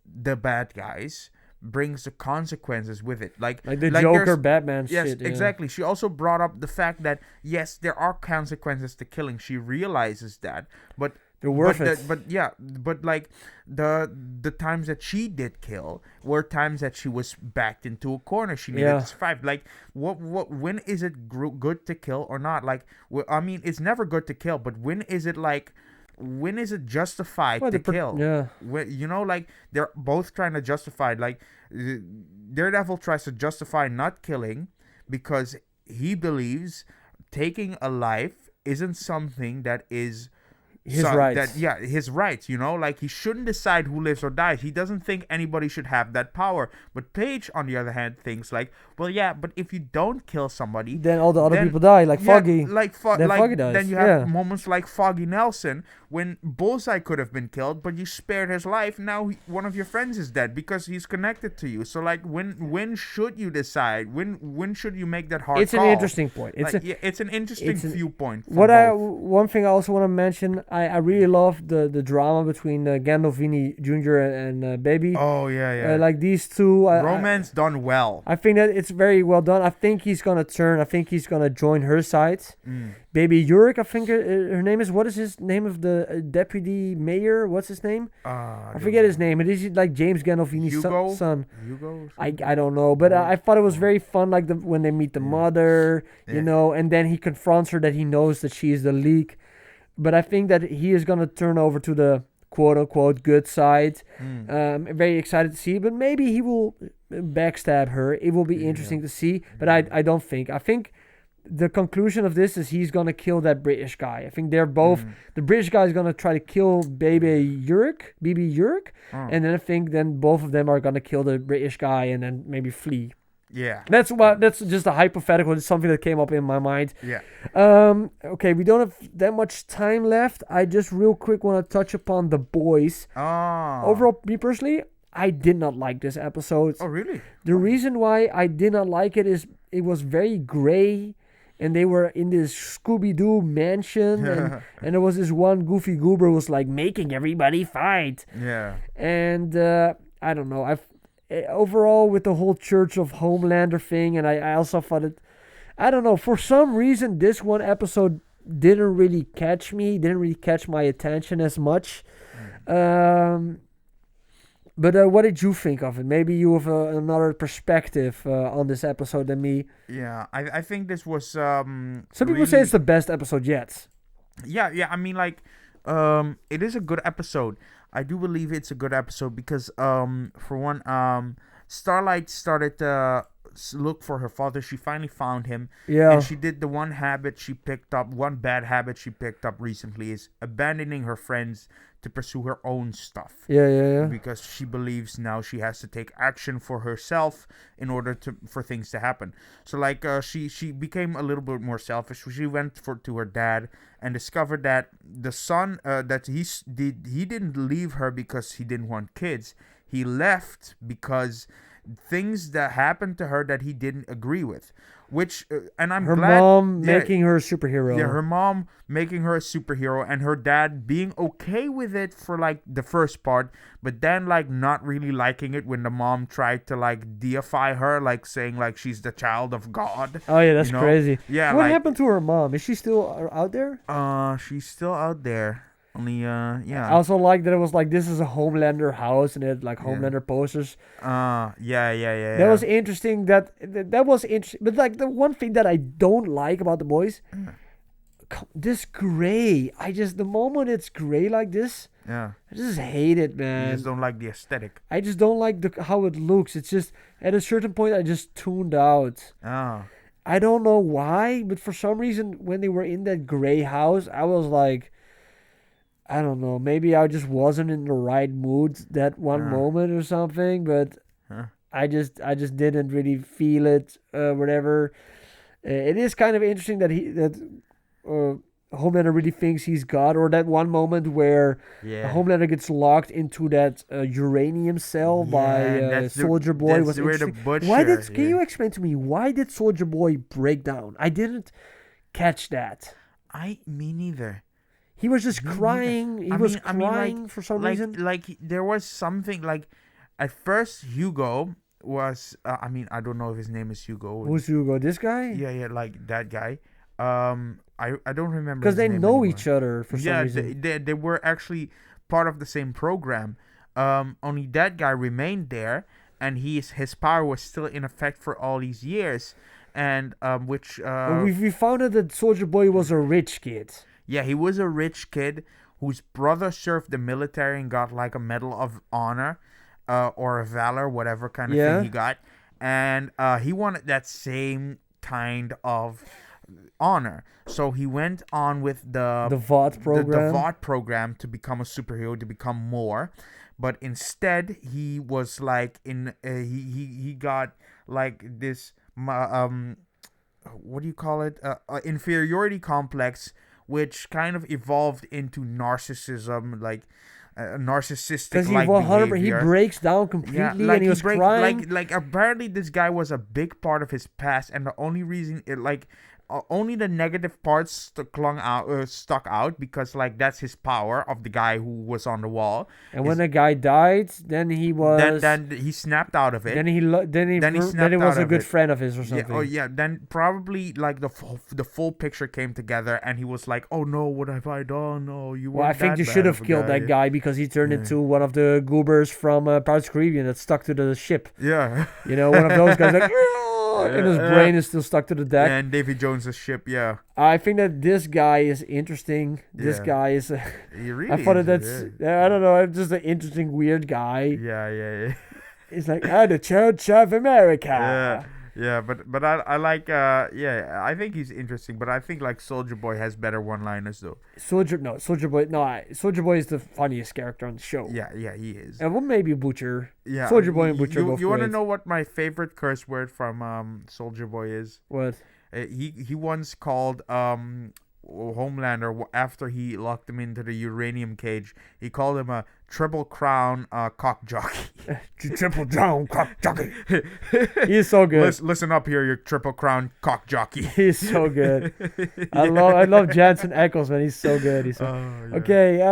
the bad guys brings the consequences with it. Like the Joker Batman yes, shit. Yeah. exactly. She also brought up the fact that yes, there are consequences to killing. She realizes that, but they're worth it. But like the times that she did kill were times that she was backed into a corner. She needed to survive. Like when is it good to kill or not? Like I mean, it's never good to kill, but when is it like? When is it justified to kill? Yeah. When, you know, like they're both trying to justify. Like Daredevil tries to justify not killing because he believes taking a life isn't something that is his rights. His rights. You know, like he shouldn't decide who lives or dies. He doesn't think anybody should have that power. But Paige, on the other hand, thinks like, well, yeah, but if you don't kill somebody, then all the other people die, like Foggy. Foggy dies. Then you have moments like Foggy Nelson when Bullseye could have been killed, but you spared his life. Now one of your friends is dead because he's connected to you. So like, when should you decide? When should you make that hard It's call? an interesting point. It's an interesting viewpoint. One thing I also want to mention, I really love the drama between Gandolfini Jr. and Baby. Oh yeah. Like these two. Romance done well. I think that it's very well done. I think he's gonna turn. I think he's gonna join her side. Baby Yurik, I think her name is. What is his name of the deputy mayor? What's his name? I forget his name. It is like James Gandolfini's son. Hugo. I don't know, but I thought it was very fun. Like when they meet the mother, you know, and then he confronts her that he knows that she is the leak. But I think that he is gonna turn over to the quote unquote good side. Very excited to see, but maybe he will backstab her. It will be interesting to see, but I don't think. I think the conclusion of this is he's gonna kill that British guy. I think they're both. The British guy is gonna try to kill BB Yurik, and then I think both of them are gonna kill the British guy and then maybe flee. Yeah. That's just a hypothetical. It's something that came up in my mind. Yeah. Okay, we don't have that much time left. I just real quick want to touch upon The Boys. Oh. Overall, me personally, I did not like this episode. Oh, really? The reason why I did not like it is it was very gray, and they were in this Scooby-Doo mansion, and there was this one goofy goober who was like making everybody fight. Yeah. And I don't know. Overall, with the whole Church of Homelander thing, and I also thought it, I don't know, for some reason this one episode didn't really catch my attention as much. But what did you think of it? Maybe you have another perspective on this episode than me. Yeah, I think this was some people say it's the best episode yet. Yeah, I mean, like, it is a good episode. I do believe it's a good episode because, for one, Starlight started to look for her father. She finally found him. Yeah. And she did the one bad habit she picked up recently is abandoning her friends to pursue her own stuff. Yeah. Because she believes now she has to take action for herself in order for things to happen. So like she became a little bit more selfish. She went to her dad and discovered that the son that he didn't leave her because he didn't want kids. He left because things that happened to her that he didn't agree with, which and I'm Her glad mom making her a superhero. yeah, her mom making her a superhero, and her dad being okay with it for like the first part, but then like not really liking it when the mom tried to like deify her, like saying like she's the child of God. Oh yeah, that's crazy. Yeah, what like, happened to her mom? Is she still out there? She's still out there. Only yeah. I also like that it was like this is a Homelander house and it had like Homelander posters. Yeah. That was interesting. That was interesting. But like the one thing that I don't like about the boys, this gray. The moment it's gray like this, yeah, I just hate it, man. You just don't like the aesthetic. I just don't like how it looks. It's just at a certain point I just tuned out. Oh. I don't know why, but for some reason when they were in that gray house, I was like, I don't know, maybe I just wasn't in the right mood that one moment or something, but I just didn't really feel it, whatever. It is kind of interesting that Homelander really thinks he's God, or that one moment where Homelander gets locked into that uranium cell by Soldier Boy. That's where the butcher. Can you explain to me why did Soldier Boy break down? I didn't catch that. Me neither. He was just crying. He was crying for some reason. Like there was something like at first Hugo was. I don't know if his name is Hugo. Who's Hugo? This guy? Yeah, like that guy. I don't remember because they name know anymore. each other for some reason. They were actually part of the same program. Only that guy remained there, and his power was still in effect for all these years, and we found out that Soldier Boy was a rich kid. Yeah, he was a rich kid whose brother served the military and got like a Medal of Honor, or a Valor, whatever kind of thing he got, and he wanted that same kind of honor. So he went on with the VOT program. The VOT program to become a superhero, to become more. But instead, he was like he got like this what do you call it? Inferiority complex, which kind of evolved into narcissism, like narcissistic like behavior. He breaks down completely, and he was crying. Like apparently this guy was a big part of his past, and the only reason only the negative parts stuck out because like that's his power of the guy who was on the wall. And when the guy died, then he was then he snapped out of it. Then he was a good friend of his or something. Then probably like the full picture came together, and he was like, "Oh no, what have I done? Oh, you." Well, I think you should have killed that guy because he turned into one of the goobers from Pirates of the Caribbean that stuck to the ship. Yeah, one of those guys like. And his brain is still stuck to the deck. And Davy Jones's ship, yeah. I think that this guy is interesting. This guy is. He really I thought I don't know. I'm just an interesting, weird guy. Yeah. He's like, the Church of America. Yeah, but I like I think he's interesting, but I think like Soldier Boy has better one-liners though. Soldier Boy is the funniest character on the show. Yeah, he is. And maybe Butcher. Yeah, Soldier Boy and Butcher both. You want to know what my favorite curse word from Soldier Boy is? What? He once called Homelander after he locked him into the uranium cage. He called him a Triple Crown cock jockey. Triple Crown cock jockey. He's so good. Listen up here, you Triple Crown cock jockey. He's so good. I love Jensen Ackles, man. He's so good. Okay.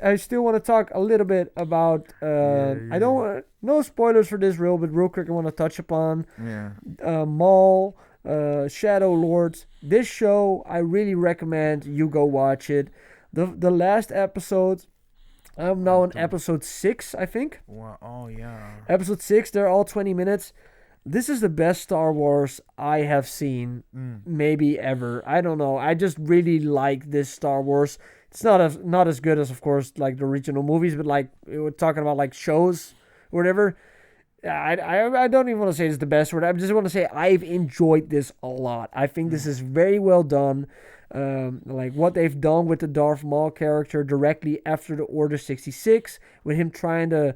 I still want to talk a little bit about. I don't no spoilers for this real, but real quick I want to touch upon. Maul. Shadow Lords. This show I really recommend you go watch it. The last episode, I'm now on episode 6, I think. Wow. Oh yeah. Episode 6. They're all 20 minutes. This is the best Star Wars I have seen, maybe ever. I don't know. I just really like this Star Wars. It's not as good as, of course, like the original movies, but like we're talking about like shows or whatever. I don't even want to say it's the best word. I just want to say I've enjoyed this a lot. I think this is very well done. Like what they've done with the Darth Maul character directly after the Order 66, with him trying to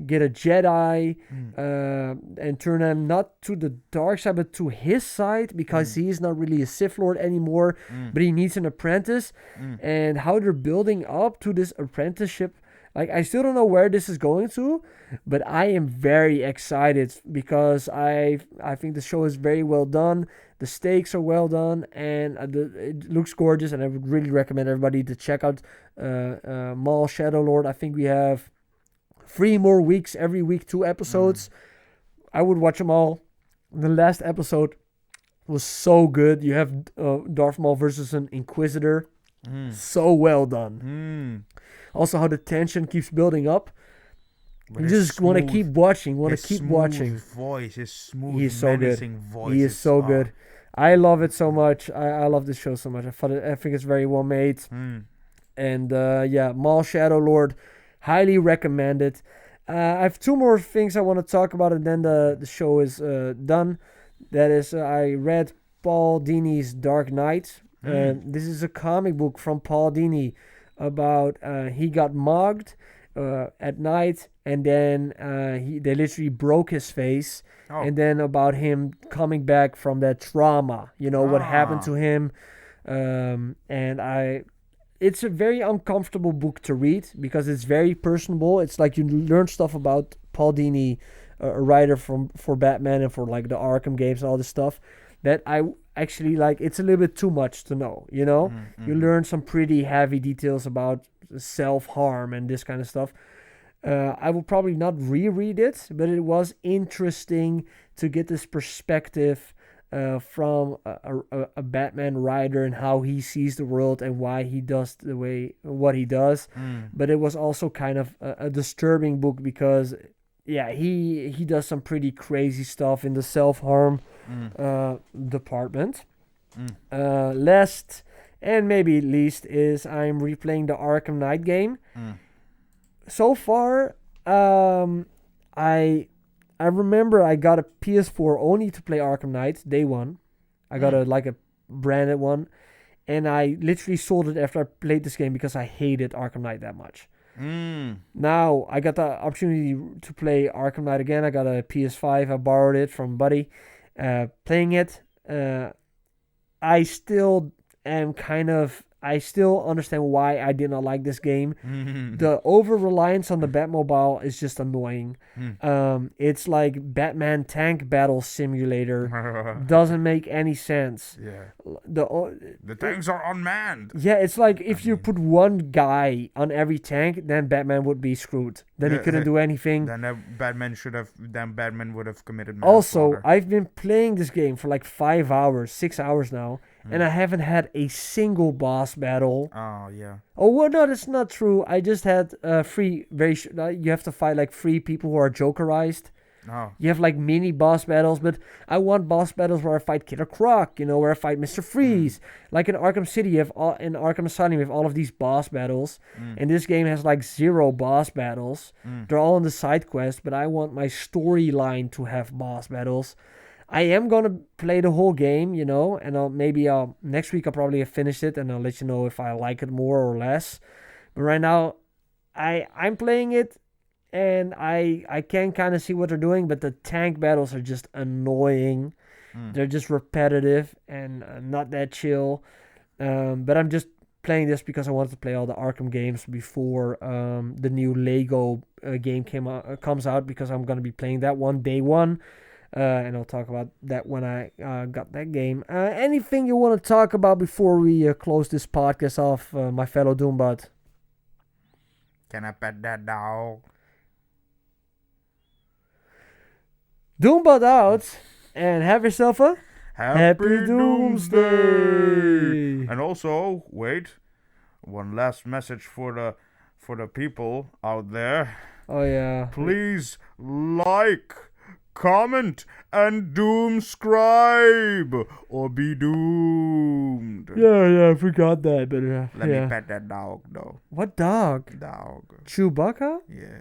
get a Jedi and turn him not to the dark side but to his side, because he's not really a Sith Lord anymore, but he needs an apprentice, and how they're building up to this apprenticeship. Like, I still don't know where this is going to, but I am very excited because I think the show is very well done. The stakes are well done, and it looks gorgeous. And I would really recommend everybody to check out Maul Shadow Lord. I think we have 3 more weeks, every week 2 episodes. I would watch them all. The last episode was so good. You have Darth Maul versus an Inquisitor. So well done. Also, how the tension keeps building up. You just want to keep watching. Voice, his smooth, he is so good. Voice. He is so good. I love it so much. I love this show so much. I think it's very well made. And Maul Shadow Lord, highly recommend it. I have 2 more things I want to talk about, and then the show is done. That is, I read Paul Dini's Dark Knight. This is a comic book from Paul Dini about he got mugged at night, and then they literally broke his face, and then about him coming back from that trauma, what happened to him. It's a very uncomfortable book to read because it's very personable. It's like you learn stuff about Paul Dini, a writer for Batman and for like the Arkham games and all this stuff that I actually like. It's a little bit too much to know, You learn some pretty heavy details about self-harm and this kind of stuff. I will probably not reread it, but it was interesting to get this perspective from a Batman writer and how he sees the world and why he does what he does. But it was also kind of a disturbing book because he does some pretty crazy stuff in the self-harm department. Last and maybe least is I'm replaying the Arkham Knight game. So far, I remember I got a PS4 only to play Arkham Knight day one. I got a branded one, and I literally sold it after I played this game because I hated Arkham Knight that much. Now I got the opportunity to play Arkham Knight again. I got a PS5. I borrowed it from a buddy. Playing it, I still understand why I did not like this game. The over-reliance on the Batmobile is just annoying. It's like Batman tank battle simulator. Doesn't make any sense. The tanks are unmanned. Yeah, it's like if you put one guy on every tank, then Batman would be screwed. Then he couldn't do anything. Then Batman would have committed manslaughter. Also, I've been playing this game for like 5 hours, 6 hours now. And I haven't had a single boss battle. Oh, yeah. Oh, well, no, that's not true. I just had 3 you have to fight like 3 people who are jokerized. Oh. You have like mini boss battles, but I want boss battles where I fight Killer Croc, where I fight Mr. Freeze. Like in Arkham City, in Arkham Asylum, you have all of these boss battles. And this game has like 0 boss battles. They're all in the side quest, but I want my storyline to have boss battles. I am going to play the whole game, and next week I'll probably have finished it, and I'll let you know if I like it more or less. But right now, I'm playing it, and I can kind of see what they're doing, but the tank battles are just annoying. They're just repetitive and not that chill. But I'm just playing this because I wanted to play all the Arkham games before the new Lego game comes out, because I'm going to be playing that one day one. And I'll talk about that when I got that game. Anything you want to talk about before we close this podcast off, my fellow Doombot? Can I pet that dog? Doombot out, and have yourself a Happy Doomsday! And also, wait, one last message for the people out there. Oh yeah. Please like, comment, and doomscribe, or be doomed. Yeah, I forgot that, but Let me pet that dog, though. What dog? Dog. Chewbacca? Yeah.